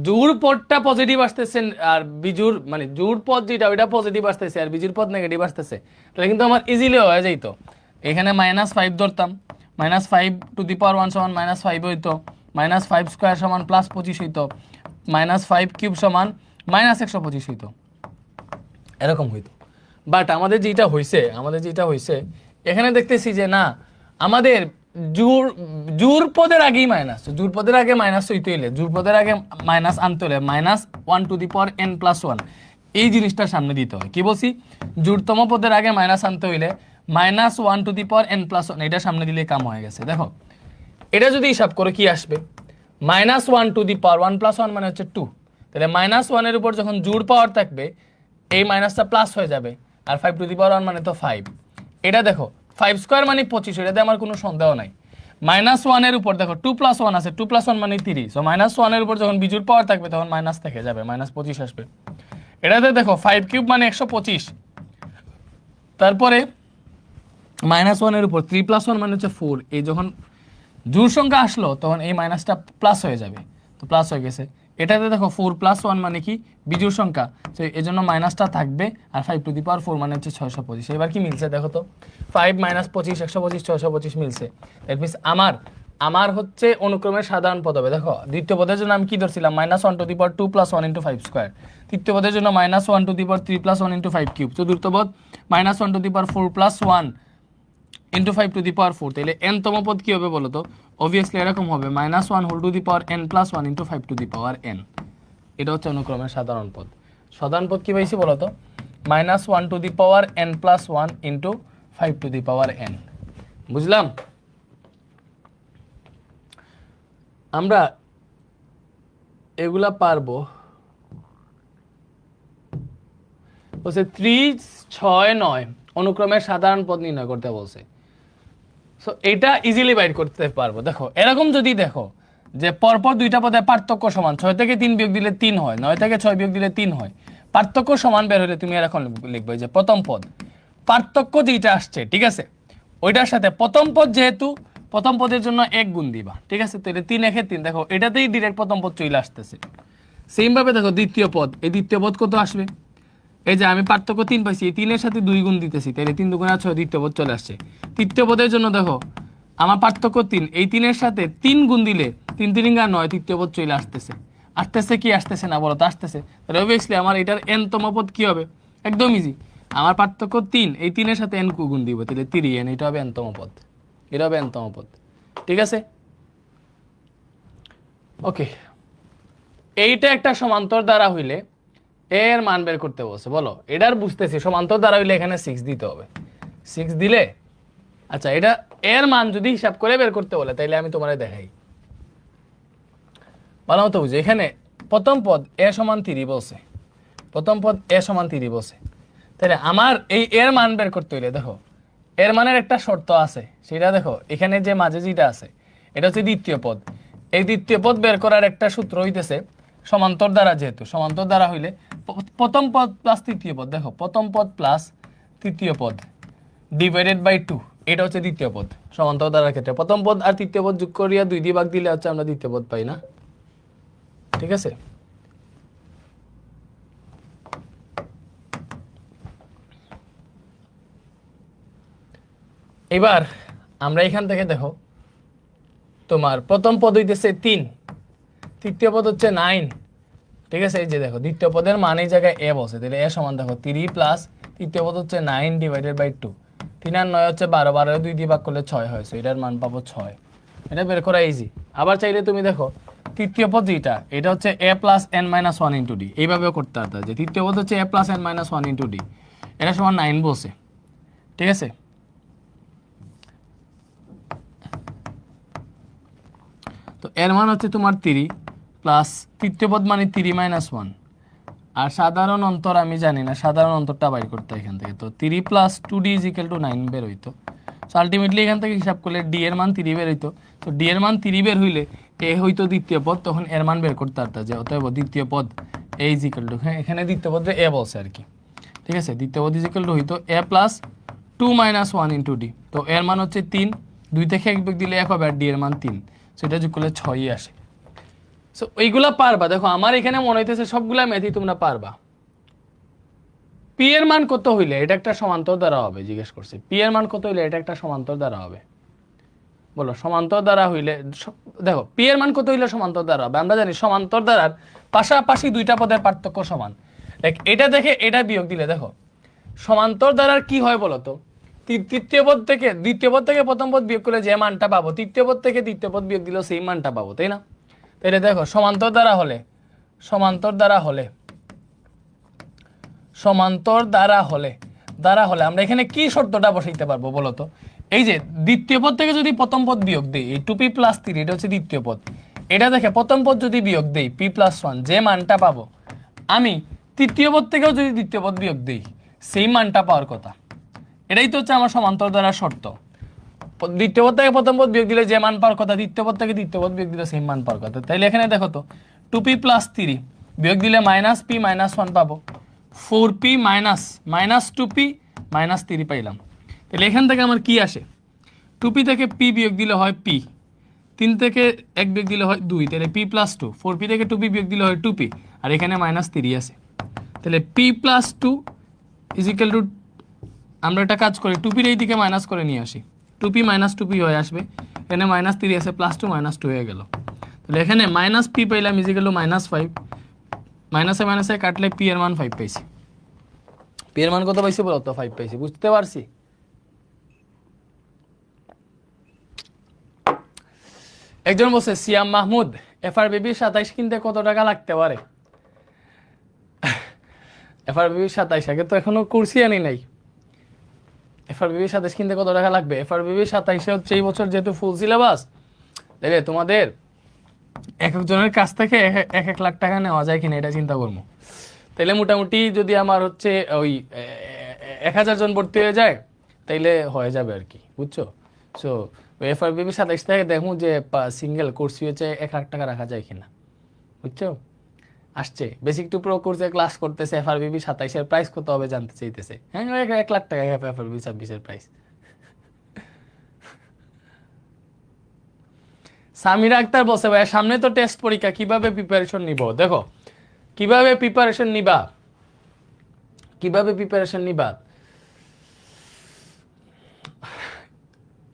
জোড় পদটা পজিটিভ আসতেছে আর বিজুর মানে জোড় পদ যেটা ওইটা পজিটিভ আসতেছে আর বিজুর পদ নেগেটিভ আসতেছে, তাহলে কিন্তু আমার ইজিলি হয়ে যাইতো। এখানে -5 ধরতাম, -5 টু দি পাওয়ার 1 সমান -5 হইতো, -5 স্কয়ার সমান +25 হইতো, -5 কিউব সমান -125 হইতো, এরকম হইতো। বাট আমাদের যেটা হয়েছে এখানে দেখতেছি যে না, আমাদের জোড় পদের আগেই মাইনাস, জোড় পদের আগে মাইনাস হইতে হইলে, জোড় পদের আগে মাইনাস আনতে হলে -1 টু দি পাওয়ার n+1 এই জিনিসটা সামনে দিতে হয়। কি বলছি? জোড়তম পদের আগে মাইনাস আনতে হইলে -1 টু দি পাওয়ার n+1 এটা সামনে দিলে কাম হয়ে গেছে। দেখো এটা যদি হিসাব করে কি আসবে, -1 টু দি পাওয়ার 1+1 মানে হচ্ছে 2, তাহলে -1 এর উপর যখন জোড় পাওয়ার থাকবে এই মাইনাসটা প্লাস হয়ে যাবে, আর 5 টু দি পাওয়ার 1 মানে তো 5। এটা দেখো 5 স্কয়ার মানে 25, এটাতে আমার কোনো সন্দেহ নাই। -1 এর উপর দেখো 2+1 আছে, 2+1 মানে 3, সো -1 এর উপর যখন বিজোড় পাওয়ার থাকবে তখন মাইনাস থেকে যাবে, -25 আসবে। এটাতে দেখো 5 কিউব মানে 125, তারপরে -1 এর উপর 3+1 মানে হচ্ছে 4, এই যখন জোড় সংখ্যা আসলো তখন এই মাইনাসটা প্লাস হয়ে যাবে, তো প্লাস হয়ে গেছে। এটাতে দেখো 4+1 মানে কি বিজোড় সংখ্যা, তো এই জন্য মাইনাসটা থাকবে, আর 5 টু দি পাওয়ার 4 মানে হচ্ছে 625। এবার কি মিলছে দেখো তো? 5 - 25 125 625 মিলছে। দ্যাট মিন্স আমার হচ্ছে অনুক্রমের সাধারণ পদ হবে। দেখো দ্বিতীয় পদের জন্য আমি কি ধরছিলাম -1 to the power 2+1 into 5 square, তৃতীয় পদের জন্য -1 to the power 3+1 into 5 cube, চতুর্থ পদ -1 to the power 4+1 into 5 to the power 4। তাহলে n তম পদ কি হবে বলো তো? অবভিয়াসলি এরকম হবে -1 whole to the power n+1 into 5 to the power n। এটা হচ্ছে অনুক্রমের সাধারণ পদ। সাধারণ পদ কি পাইছি বলো তো? -1 to the power n+1 into 5 to the power n। বুঝলাম? আমরা এগুলা পারবো। বলছে 3, 6, 9 অনুক্রমের সাধারণ পদ নির্ণয় করতে বলছে। সো এটা ইজিলি বাইর করতে পারবো। দেখো এরকম যদি দেখো যে পরপর দুইটা পদের পার্থক্য সমান, 6 থেকে 3 বিয়োগ দিলে 3 হয়, 9 থেকে 6 বিয়োগ দিলে 3 হয়, পার্থক্য সমান বের হলে তুমি এরকম লিখবে যে প্রথম পদ পার্থক্য যেটা আসছে, ঠিক আছে, ওইটার সাথে প্রথম পদ যেহেতু প্রথম পদের জন্য 1 গুণ দিবা, ঠিক আছে। তো এটা 3 1 3, দেখো এটাতেই ডিরেক্ট প্রথম পদ চলে আসতেছে। সেম ভাবে দেখো দ্বিতীয় পদ, এই দ্বিতীয় পদ কত আসবে? এই যে আমি পার্থক্য 3 পাইছি, এই 3 এর সাথে 2 গুণ দিতেছি, তাহলে 3 2 6, দ্বিতীয় পদ চলে আসছে। তৃতীয় পদের জন্য দেখো আমার পার্থক্য 3, এই 3 এর সাথে 3 গুণ দিলে 3 3 9, তৃতীয় পদ চলে আসতেছে কি আসতেছে না বলো তো? আসতেছে। তাহলে অবভিয়াসলি আমার এটার n তম পদ কি হবে? একদম ইজি, আমার পার্থক্য 3, এই 3 এর সাথে n গুণ দিব, তাহলে 3n, এটা হবে n তম পদ, এটা হবে n তম পদ, ঠিক আছে। ওকে, এইটা একটা সমান্তর দ্বারা হইলে এর মান বের করতে বলছে। বলো এটার বুঝতেছি সমান্তর দ্বারা হইলে এখানে 6 দিতে হবে, 6 দিলে আচ্ছা এটা এর মান যদি হিসাব করে বের করতে বলে তাইলে আমি তোমারে দেখাই ভালো মতো বুঝো। এখানে প্রথম পদ a সমান 3 বলছে, প্রথম পদ a সমান 3 বলছে, তাহলে আমার এই এর মান বের করতে হইলে দেখো এর মানের একটা শর্ত আছে, সেটা দেখো এখানে যে মাঝে যেটা আছে এটা হচ্ছে দ্বিতীয় পদ। এই দ্বিতীয় পদ বের করার একটা সূত্র হইতেছে সমান্তর দ্বারা, যেহেতু সমান্তর দ্বারা হইলে প্রথম পদ প্লাস তৃতীয় পদ, দেখো প্রথম পদ প্লাস তৃতীয় পদ ডিভাইডেড বাই 2, এটা হচ্ছে দ্বিতীয় পদ সমান্তর দ্বারার ক্ষেত্রে। প্রথম পদ আর তৃতীয় পদ যোগ করিয়া 2 দিয়ে ভাগ দিলে হচ্ছে আমরা দ্বিতীয় পদ পাই না, ঠিক আছে। এবার আমরা এখান থেকে দেখো তোমার প্রথম পদ হইতেছে 3, তৃতীয় পদ হচ্ছে 9, ঠিক আছে। এই যে দেখো দ্বিতীয় পদের মান এই জায়গায় এ বসে, তাহলে এ সমান দেখো 3 প্লাস তৃতীয় পদ হচ্ছে 9 ডিভাইডেড বাই 2, 3 আর 9 হচ্ছে 12, 12 2 দিয়ে ভাগ করলে 6 হয়, সো এটার মান পাবো 6। এটা বের করা ইজি। আবার চাইলে তুমি দেখো তৃতীয় পদ যেটা এটা হচ্ছে a plus n minus 1 into D, এইভাবেও করতে পারতা যে তৃতীয় পদ হচ্ছে a plus n minus 1 into D, এটা সমান 9 বসে, ঠিক আছে। তো এর মান হচ্ছে তোমার 3 প্লাস তৃতীয় পদ মানে 3 মাইনাস 1, আর সাধারণ অন্তর আমি জানি না, সাধারণ অন্তরটা বাইর করতে এখান থেকে। তো 3 plus 2d is equal to 9 বের হইতো। সো আলটিমেটলি এখান থেকে হিসাব করলে ডি এর মান 3 বের হইতো। তো ডি এর মান 3 বের হইলে এ হইতো দ্বিতীয় পদ, তখন এর মান বের করতে পারতা যে অতএব দ্বিতীয় পদ এ ইজ ইকুয়াল টু, এখানে দ্বিতীয় পদে এ বলছে আর কি, ঠিক আছে। দ্বিতীয় পদ ইজ ইকুয়াল টু হইতো এ প্লাস 2 মাইনাস 1 ইন্টু ডি। তো এর মান হচ্ছে 3, 2 থেকে 1 বিয়োগ দিলে 1 হবে, আর ডি এর মান 3, সেটা যোগ করলে 6ই আসে। সো ওইগুলা পারবা। দেখো আমার এখানে মনে হইতেছে সবগুলা ম্যাথই তোমরা পারবা। পি এর মান কত হইলে এটা একটা সমান্তর দ্বারা হবে জিজ্ঞেস করছে, পি এর মান কত হইলে এটা একটা সমান্তর দ্বারা হবে, বলো সমান্তর দ্বারা হইলে। দেখো পি এর মান কত হইলে সমান্তর দ্বারা হবে, আমরা জানি সমান্তর দ্বারার পাশাপাশি দুইটা পদের পার্থক্য সমান। দেখ এটা দেখে এটা বিয়োগ দিলে দেখো সমান্তর দ্বারার কি হয় বলো তো, তৃতীয় পদ থেকে দ্বিতীয় পদ থেকে প্রথম পদ বিয়োগ করলে যে মানটা পাবো, তৃতীয় পদ থেকে দ্বিতীয় পদ বিয়োগ দিলেও সেই মানটা পাবো, তাই না। তাহলে দেখো সমান্তর দ্বারা হলে, সমান্তর দ্বারা হলে, সমান্তর দ্বারা হলে, দ্বারা হলে আমরা এখানে কি শর্তটা বসাইতে পারবো বলো তো। এই যে দ্বিতীয় পদ থেকে যদি প্রথম পদ বিয়োগ দিই, এই 2p প্লাস 3 এটা হচ্ছে দ্বিতীয় পদ, এটা দেখে প্রথম পদ যদি বিয়োগ দিই p প্লাস 1, যে মানটা পাবো আমি তৃতীয় পদ থেকেও যদি দ্বিতীয় পদ বিয়োগ দিই সেই মানটা পাওয়ার কথা। এটাই তো হচ্ছে আমার সমান্তর দ্বারা শর্ত। দ্বিতীয় পদ থেকে প্রথম পদ বিয়োগ দিলে যে মান পাওয়ার কথা, দ্বিতীয় পদ থেকে দ্বিতীয় পদ বিয়োগ দিলে সেই মান পাওয়ার কথা। তাইলে এখানে দেখো তো 2p প্লাস 3 বিয়োগ দিলে মাইনাস p মাইনাস 1 পাবো, 4p minus minus 2p minus 3 পাইলাম। তাহলে এখান থেকে আমার কি আসে, 2p থেকে p বিয়োগ দিলে হয় p, 3 থেকে 1 বিয়োগ দিলে হয় 2, তাহলে p প্লাস 2, 4p থেকে 2p বিয়োগ দিলে হয় 2p, আর এখানে মাইনাস 3 আছে। তাহলে p plus 2 is equal to, আমরা একটা কাজ করি 2p এই দিকে মাইনাস করে নিয়ে আসি, 2p মাইনাস 2p হয়ে আসবে, এখানে মাইনাস 3 আছে, প্লাস 2 মাইনাস 2 হয়ে গেল। তাহলে এখানে মাইনাস p পাইলাম ইজ ইকুয়াল টু মাইনাস 5, মাইনাসে মাইনাসে কাটলে p এর মান 5 পাইছি। p এর মান কত পাইছি বলো তো, 5 পাইছি, বুঝতে পারছি। একজন বলছে সিয়াম মাহমুদ এফআরবিবি 27 কিনতে কত টাকা লাগতে পারে। এফআরবিবি 27 আগে তো এখনো কুরসি আনি নাই, এফআরবিবি 27 কিনতে কত টাকা লাগবে। এফআরবিবি 27 হচ্ছে এই বছর যেহেতু ফুল সিলেবাস, তাইলে তোমাদের এক একজনের কাছ থেকে 1 লাখ টাকা নেওয়া যায় কিনা এটা চিন্তা করবো। তাইলে মোটামুটি যদি আমার হচ্ছে ওই 1000 জন ভর্তি হয়ে যায় তাইলে হয়ে যাবে আর কি, বুঝছো। সো এফআরবিবি 27 থেকে দেখুন যে সিঙ্গেল কোর্স হচ্ছে 1 লাখ টাকা রাখা যায় কিনা, বুঝছো। আসছে বেসিক টু প্রো কোর্সে ক্লাস করতেছে, এফআরবিবি 27 এর প্রাইস কত হবে জানতে চাইতেছে। হ্যাঁ 1 লাখ টাকা এফআরবিবি 26 এর প্রাইস। সামিরা আক্তার বলছে ভাই সামনে তো টেস্ট পরীক্ষা, কিভাবে প্রিপারেশন নিব। দেখো কিভাবে প্রিপারেশন নিবা, কিভাবে প্রিপারেশন নিবা,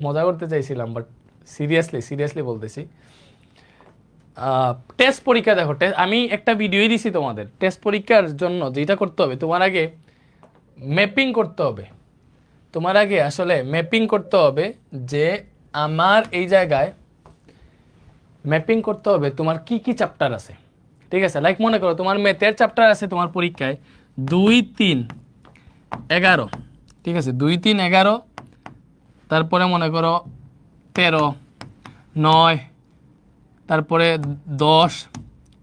মজা করতে চাইছিলাম বাট সিরিয়াসলি বলতেছি। টেস্ট পরীক্ষা দেখো, আমি একটা ভিডিওই দিছি তোমাদের। টেস্ট পরীক্ষার জন্য যেটা করতে হবে, তোমার আগে ম্যাপিং করতে হবে, তোমার আগে আসলে ম্যাপিং করতে হবে যে আমার এই জায়গায় ম্যাপিং করতে হবে তোমার কি কি চ্যাপ্টার আছে, ঠিক আছে। লাইক মনে করো তোমার ম্যাথের চ্যাপ্টার আছে তোমার পরীক্ষায় 2, 3, 11, ঠিক আছে, 2, 3, 11, তারপরে মনে করো 13, 9, তারপরে 10,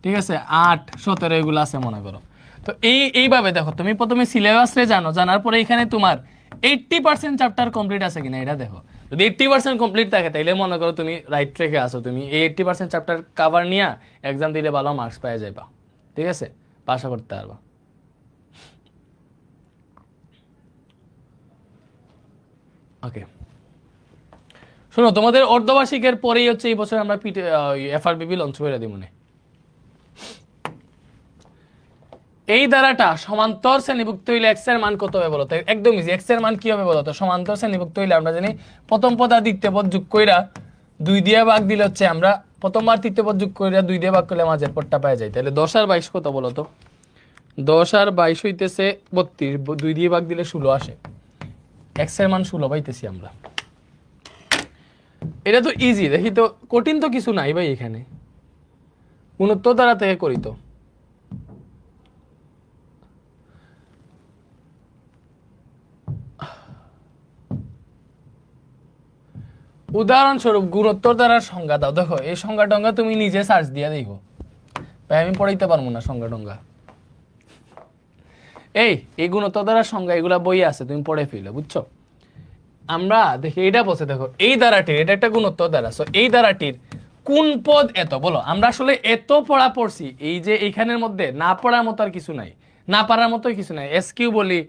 ঠিক আছে, 8, 17 এগুলো আছে মনে করো। তো এইভাবে দেখো তুমি প্রথমে সিলেবাসে জানার পরে এখানে তোমার 80% চ্যাপ্টার কমপ্লিট আছে কিনা এটা দেখো। যদি 80% কমপ্লিট থাকে তাইলে মনে করো তুমি রাইট ট্র্যাকে আসো, তুমি এই 80% চ্যাপ্টার কাভার নিয়ে এক্সাম দিলে ভালো মার্কস পেয়ে যাবা, ঠিক আছে, পাশা করতে পারবা। ওকে, শোনো তোমাদের অর্ধবার্ষিকের পরেই হচ্ছে এই বছর আমরা এফআরবিবি লঞ্চ করে দিই মনে। এই দ্বারাটা সমান্তর শ্রেণীভুক্ত হইলে এক্স এর মান কত হবে বলো তো? একদম ইজি। এক্স এর মান কি হবে বলো তো? সমান্তর শ্রেণীভুক্ত হইলে আমরা জানি প্রথম পদ আর দ্বিতীয় পদ যোগ কইরা 2 দিয়ে ভাগ দিলে হচ্ছে আমরা প্রথমবার তৃতীয় পদ যোগ কইরা 2 দিয়ে ভাগ করলে মাঝের পদটা পাওয়া যায়। তাহলে 10 আর 22 কত বলো তো? 10 আর 22 হইতেছে 32, 2 দিয়ে ভাগ দিলে 16 আসে। এক্স এর মান 16 পাইতেছি আমরা। এটা তো ইজি, দেখি তো, কঠিন তো কিছু নাই ভাই এখানে, গুণোত্তর দ্বারা থেকে করি তো। উদাহরণস্বরূপ গুণোত্তর দ্বারা সংজ্ঞা দাও। দেখো এই সংজ্ঞা টঙ্গা তুমি নিজে সার্চ দিয়ে দেখো ভাই, আমি পড়াইতে পারবো না সংজ্ঞা টঙ্গা। এই গুণোত্তর দ্বারা সংজ্ঞা এগুলা বই আছে, তুমি পড়ে ফেলো, বুঝছো? আমরা দেখি এটা বসে, দেখো এই দ্বারাটির, এটা একটা গুণোত্তর দ্বারা, সো এই দ্বারাটির কোন পদ এত বলো? আমরা আসলে এত পড়া পড়ছি, এই যে এইখানের মধ্যে না পড়ার মতো আর কিছু নাই, না পারার মতো কিছু নাই। এসকিউ বলি,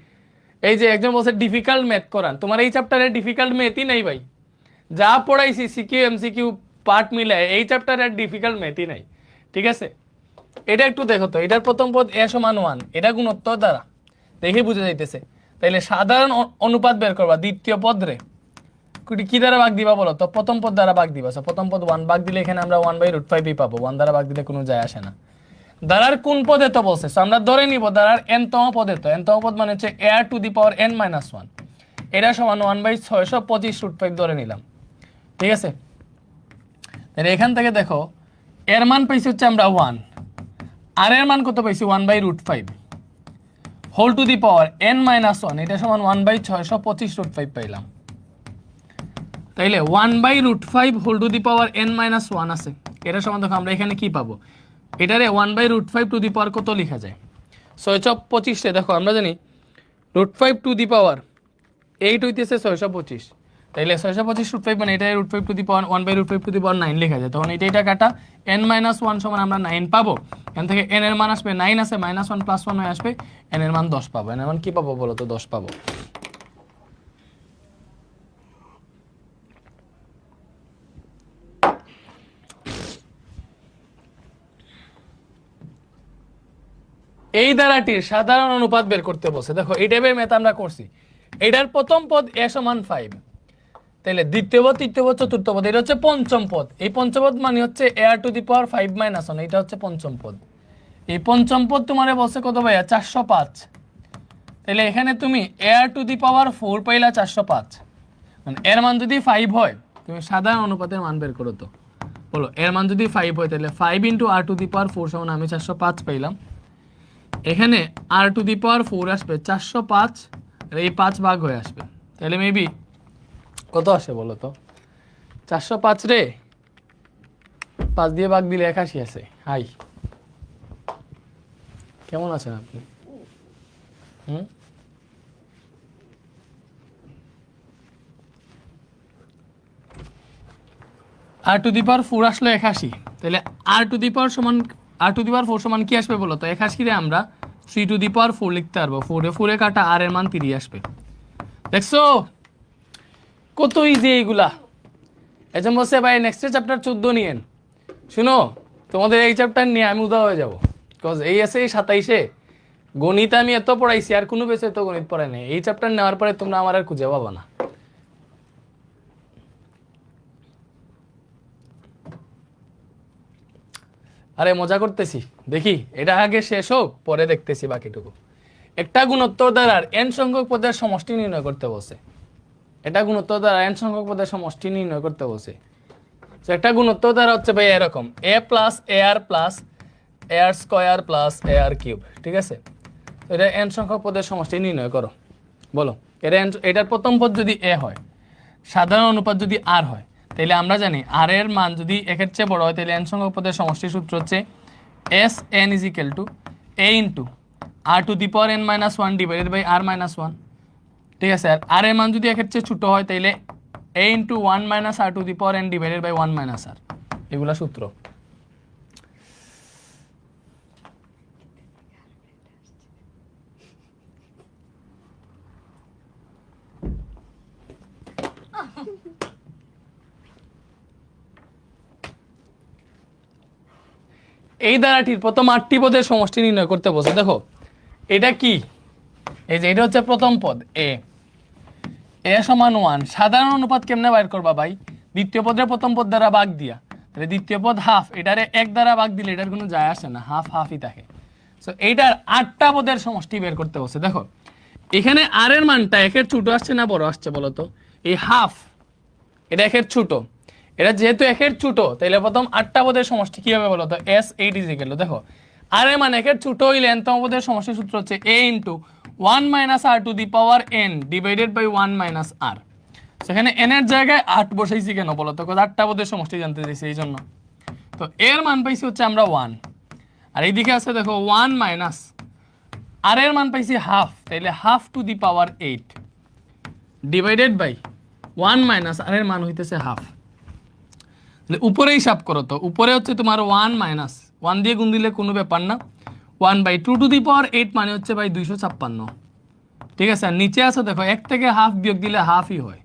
এই যে একজন বলছে ডিফিকাল্ট ম্যাথ করান, তোমার এই চ্যাপ্টারে ডিফিকাল্ট ম্যাথই নাই ভাই। যা পড়াইছি সিকিউ এমসিকিউ পার্ট মিলে এই চ্যাপ্টারে আর ডিফিকাল্ট ম্যাথই নাই, ঠিক আছে? এটা একটু দেখো তো, এটার প্রথম পদ এ সমান 1, এটা গুণোত্তর দ্বারা, দেখে বুঝে যাইতেছে। তাইলে সাধারণ অনুপাত বের করবা, দ্বিতীয় পদ রে কি দ্বারা ভাগ দিবা বলো তো? প্রথম পদ দ্বারা ভাগ দিবা। প্রথম পদ 1 ভাগ দিলে এখানে আমরা 1/√5 পাবো, 1 দ্বারা ভাগ দিলে কোনো যায় আসে না। দ্বারার কোন পদ এত বলছে? আমরা ধরে নিব দ্বারার n তম পদ এত। n তম পদ মানে হচ্ছে a⁴n-1, এটা সমান 1/625√5 ধরে নিলাম, ঠিক আছে? তাহলে এখান থেকে দেখো এর মান পাইছি হচ্ছে আমরা 1, আর এর মান কত পাইছি? 1/√5 whole to the power n-1, এটা সমান 1/625√5 পাইলাম। তাইলে 1/√5 whole to the power n-1 আছে, এটা সমান দেখো আমরা এখানে কি পাবো? এটারে 1/√5 টু দি পাওয়ার কত লেখা যায়? 625 দেখো আমরা জানি √5 টু দি পাওয়ার 8 হইতেছে 625, তাইলে 625√5 মানে এটা √5 to the power 1/√5 two the পাওয়ার 9 লেখা যায়। তখন এটা কাটা n-1 সমান আমরা 9 পাবো। এখান থেকে n এর মান আসবে 9 আছে, -1 + 1 হয়ে আসবে, n এর মান 10 পাবো। n এর মান কি পাবো বলো তো? 10 পাবো। এই দ্বারাটির সাধারণ অনুপাত বের করতে বলছে। দেখো এই টাইপের ম্যাথ আমরা করছি। এটার প্রথম পদ a সমান 5, তাহলে দ্বিতীয় পদ, তৃতীয় পদ, চতুর্থ পদ, এটা হচ্ছে পঞ্চম পদ। এই পঞ্চম পদ মানে হচ্ছে a⁵5-1, এটা হচ্ছে পঞ্চম পদ। এই পঞ্চম পদ তোমারে বলছে কত ভাইয়া? 405। তাহলে এখানে তুমি a⁴ পাইলা 405, মানে এর মান যদি 5 হয়, তুমি সাধারণ অনুপাতের মান বের করো তো। বলো এর মান যদি 5 হয় তাহলে 5 × r⁴ সমান আমি 405 পাইলাম। এখানে r⁴ আসবে 405, আর এই 5 ভাগ হয়ে আসবে, তাহলে মেবি কত আসে বলো তো? 405 রে 5 দিয়ে ভাগ দিলে 81 আসে। হাই, কেমন আছেন আপনি? r⁴ আসলো 81, তাহলে r⁴ সমান কি আসবে বলো তো? 81 রে আমরা 3⁴ লিখতে পারবো। 4 এ কাটা r এর মান 3 আসবে। দেখছো কত ইজি এইগুলা। এজন্য বলছে ভাই নেক্সট চ্যাপ্টার 14 নিয়েন। শুনো তোমাদের এই চ্যাপ্টার নিয়ে আমি উদা হয়ে যাবো, বিকজ এই আছে 27-এ গণিত আমি এত পড়াইছি, আর কোনো বেশি এত গণিত পড়াই নাই। এই চ্যাপ্টার নেওয়ার পরে তোমরা আমার আর খুঁজে পাবা না। আরে মজা করতেছি, দেখি এটা আগে শেষ হোক, পরে দেখতেছি বাকিটুকু। একটা গুণোত্তর দ্বারার n সংখ্যক পদের সমষ্টি নির্ণয় করতে বলছে। এটা গুণোত্তর দ্বারা n সংখ্যক পদের সমষ্টি নির্ণয় করতে বলছে। তো একটা গুণোত্তর দ্বারা হচ্ছে ভাই এরকম a + ar + ar² + ar³, ঠিক আছে? তো এটা n সংখ্যক পদের সমষ্টি নির্ণয় করো। বলো এটার প্রথম পদ যদি a হয়, সাধারণ অনুপাত যদি r হয়, তাহলে আমরা জানি r এর মান যদি 1 এর চেয়ে বড় হয়, তাহলে n সংখ্যক পদের সমষ্টির সূত্র হচ্ছে Sn = a × r⁴n-1 / r-1, ঠিক আছে? আর r এর মান যদি 1 এর চেয়ে ছোট হয়, তাহলে a × 1 - r⁴n / 1 - r, এগুলা সূত্র। এই ধারাটির প্রথম 8টি পদের সমষ্টি নির্ণয় করতে বলছে। দেখো এটা কি, এই যে এটা হচ্ছে প্রথম পদ এ, এ সমান 1। সাধারণ অনুপাত কেমনে বাইর করবা ভাই? দ্বিতীয় পদের প্রথম পদ দ্বারা ভাগ দিয়া, তাহলে দ্বিতীয় পদ হাফ, এটারে 1 দ্বারা ভাগ দিলে এটার কোনো যায় আসে না, হাফ হাফই থাকে। সো এইটার 8টা পদের সমষ্টি বের করতে বলছে। দেখো এখানে আর এর মানটা একের ছোট আসছে না বড় আসছে বলো তো? এই হাফ, এটা একের ছোট, এটা যেহেতু একের ছোট তাহলে প্রথম 8টা পদের সমষ্টি কি হবে বলো তো? s 8 ইজ ইকুয়াল টু, দেখো আর এর মান একের ছোট হইলে n তম পদের সমষ্টির সূত্র হচ্ছে a into 1 minus r to the power n divided by 1 minus r। সেখানে n এর জায়গায় 8 বসাইছি কেন বলো তো? 8টা পদের সমষ্টি জানতে চাইছি এই জন্য। তো এর মান পাইছি হচ্ছে আমরা 1, আর এইদিকে আছে দেখো 1 মাইনাস আর এর মান পাইছি হাফ, তাইলে half to the power 8 divided by 1 minus r এর মান হইতেছে হাফ। তাহলে উপরে হিসাব করো তো, উপরে হচ্ছে তোমার 1 মাইনাস 1 দিয়ে গুণ দিলে কোনো ব্যাপার না, 1 বাই 2 টু দি পাওয়ার 8 মানে হচ্ছে ভাই 256। ঠিক আছে, আর নিচে আছে দেখো 1 থেকে হাফ বিয়োগ দিলে হাফই হয়,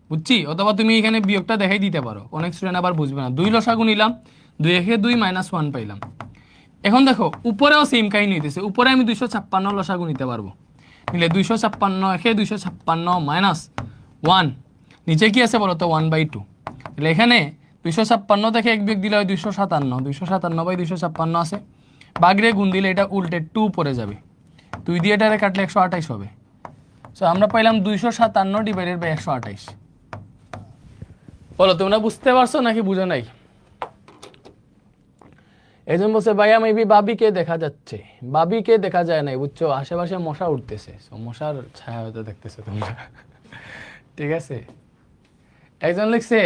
বুঝছি? অথবা তুমি এখানে বিয়োগটা দেখাই দিতে পারো, অনেক স্টুডেন্ট আবার বুঝবে না। 2 লসাগু নিলাম, 2 একে 2 মাইনাস 1 পাইলাম। এখন দেখো উপরেও সেম কাহিনী হইতেছে, উপরে আমি 256 লসাগু নিতে পারবো, নিলে 256 একে 256 মাইনাস 1, নিচে কি আছে বলো তো? 1/2। তাহলে এখানে 256 থেকে 1 বিয়োগ দিলে হয় 257, 257/256 আছে, বাগড়ে গুণ দিলে এটা উল্টে 2 পড়ে যাবে, 2 দিয়ে এটারে কাটলে 128 হবে। সো আমরা পাইলাম 257 ডিভাইডেড বাই 128। বলো তোমরা বুঝতে পারছো নাকি বুঝো নাই? একজন বলছে ভাইয়া মেবি বাবিকে দেখা যাচ্ছে, বাবিকে দেখা যায় নাই, বুঝছো? আশেপাশে মশা উঠতেছে, মশার ছায়া হয়তো দেখতেছো তোমরা। ঠিক আছে। একজন লিখছে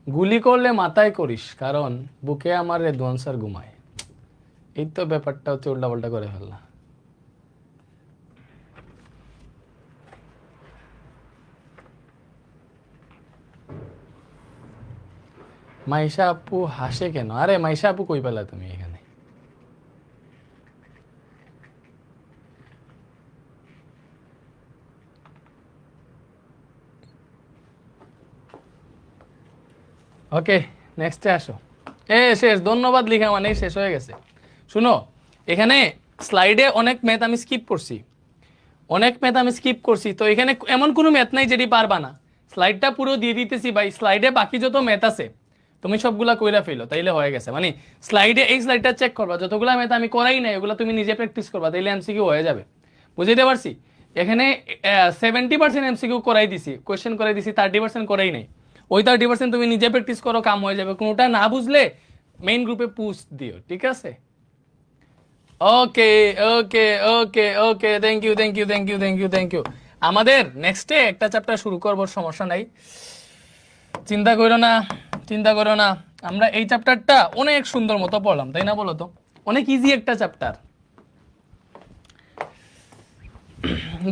গুলি করলে মাথায় করিস, কারণ বুকে আমার রেদওয়ান স্যার ঘুমায়। এই তো ব্যাপারটা হচ্ছে উল্টাপাল্টা করে ফেললা। মাইশা আপু হাসে কেন? আরে মাইশা আপু কই পেলা তুমি এখানে? ওকে নেক্সটে আসো। শেষ, ধন্যবাদ লিখা মানে শেষ হয়ে গেছে। শুনো এখানে স্লাইডে অনেক ম্যাথ আমি স্কিপ করছি, অনেক ম্যাথ আমি স্কিপ করছি, তো এখানে এমন কোনো ম্যাথ নাই যেটি পারবা না। স্লাইডটা পুরো দিয়ে দিতেছি ভাই, স্লাইডে বাকি যত ম্যাথ আছে তুমি সবগুলা কইরা ফেলো, তাইলে হয়ে গেছে। মানে স্লাইডে এই স্লাইডটা চেক করবা, যতগুলা ম্যাথ আমি করাই নাই ওগুলো তুমি নিজে প্র্যাকটিস করবা, তাইলে এমসিকিউ হয়ে যাবে। বুঝাইতে পারছি? এখানে 70% এমসিকিউ করাই দিছি, কোয়েশ্চেন করাই দিছি, 30% করাই নাই। ওই 30% তুমি নিজে প্র্যাকটিস করো, কাম হয়ে যাবে। কোনোটা না বুঝলে মেইন গ্রুপে পোস্ট দিও, ঠিক আছে? Okay okay okay okay, thank you thank you thank you thank you thank you. আমাদের নেক্সটে একটা চ্যাপ্টার শুরু করবো, সমস্যা নাই, চিন্তা করো না, চিন্তা করো না। আমরা এই চ্যাপ্টারটা অনেক সুন্দর মতো পড়লাম, তাই না বলো তো? অনেক ইজি একটা চ্যাপ্টার,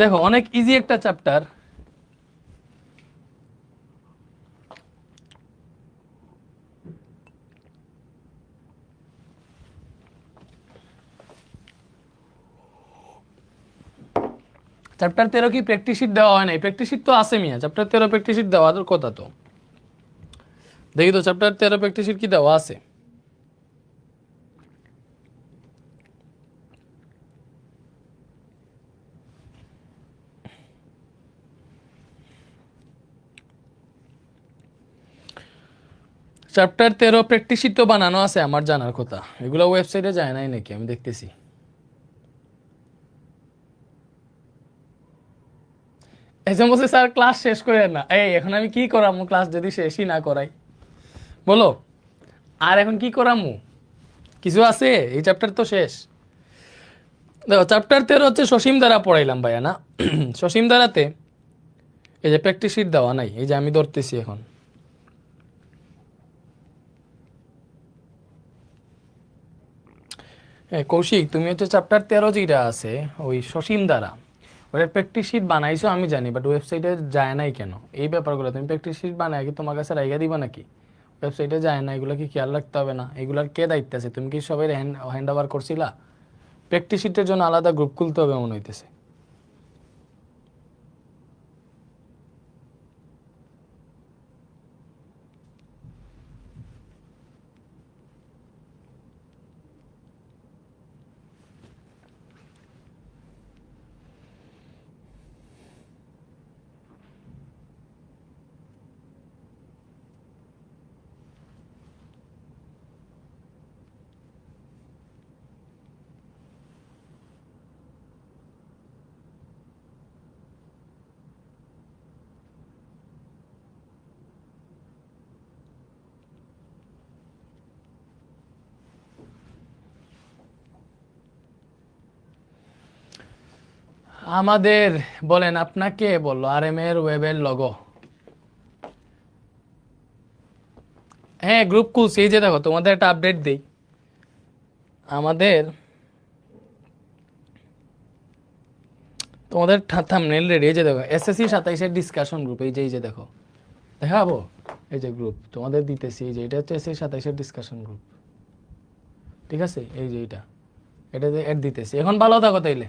দেখো অনেক ইজি একটা চ্যাপ্টার। চ্যাপ্টার 13 কি প্র্যাকটিস শিট দেওয়া হয় নাই? প্র্যাকটিস শিট তো আছে মিয়া, চ্যাপ্টার 13 প্র্যাকটিস শিট দেওয়ার কথা তো। দেখি তো চ্যাপ্টার 13 প্র্যাকটিস শিট কি দেওয়া আছে? চ্যাপ্টার 13 প্র্যাকটিস শিট তো বানানো আছে আমার জানার কথা, এগুলো ওয়েবসাইটে যায় নাই নাকি? আমি দেখতেছি। একজন বলছে স্যার ক্লাস শেষ করে না। এই এখন আমি কি করামু ক্লাস যদি শেষই না করাই? বলো আর এখন কি করামু? কিছু আছে? এই চ্যাপ্টার তো শেষ। দেখো চ্যাপ্টার 13 হচ্ছে সসীম দ্বারা পড়াইলাম ভাইয়া না? সসীম দ্বারাতে এই যে প্র্যাকটিস শিট দেওয়া নাই, এই যে আমি ধরতেছি এখন। হ্যাঁ কৌশিক, তুমি হচ্ছে চ্যাপ্টার 13 যেটা আছে ওই সসীম দ্বারা, ওটা প্র্যাকটিস শিট বানাইছো আমি জানি, বাট ওয়েবসাইটে যায় নাই কেন? এই ব্যাপারগুলো তুমি প্র্যাকটিস শিট বানায় কি তোমার কাছে রাইগা দিবা নাকি? ওয়েবসাইটে যায় না, এগুলো কি খেয়াল রাখতে হবে না? এগুলার কে দায়িত্ব আছে? তুমি কি সবাই হ্যান্ড ওভার করছিলা? প্র্যাকটিস শিটের জন্য আলাদা গ্রুপ খুলতে হবে মনে হইতেছে। আমাদের বলেন আপনাকে বললো RM এর ওয়েবের লগো। হ্যাঁ গ্রুপ খুলছি, এই যে দেখো তোমাদের একটা আপডেট দেই। আমাদের তোমাদের থাম্বনেল রেডি, এই যে দেখো SSC 27-এর ডিসকাশন গ্রুপ, এই যে দেখো দেখাবো, এই যে গ্রুপ তোমাদের দিতেছি, এই যে এটা হচ্ছে SSC 27-এর ডিসকাশন গ্রুপ, ঠিক আছে? এই যে এটাতে অ্যাড দিতেছি। এখন ভালো থাকো তাইলে।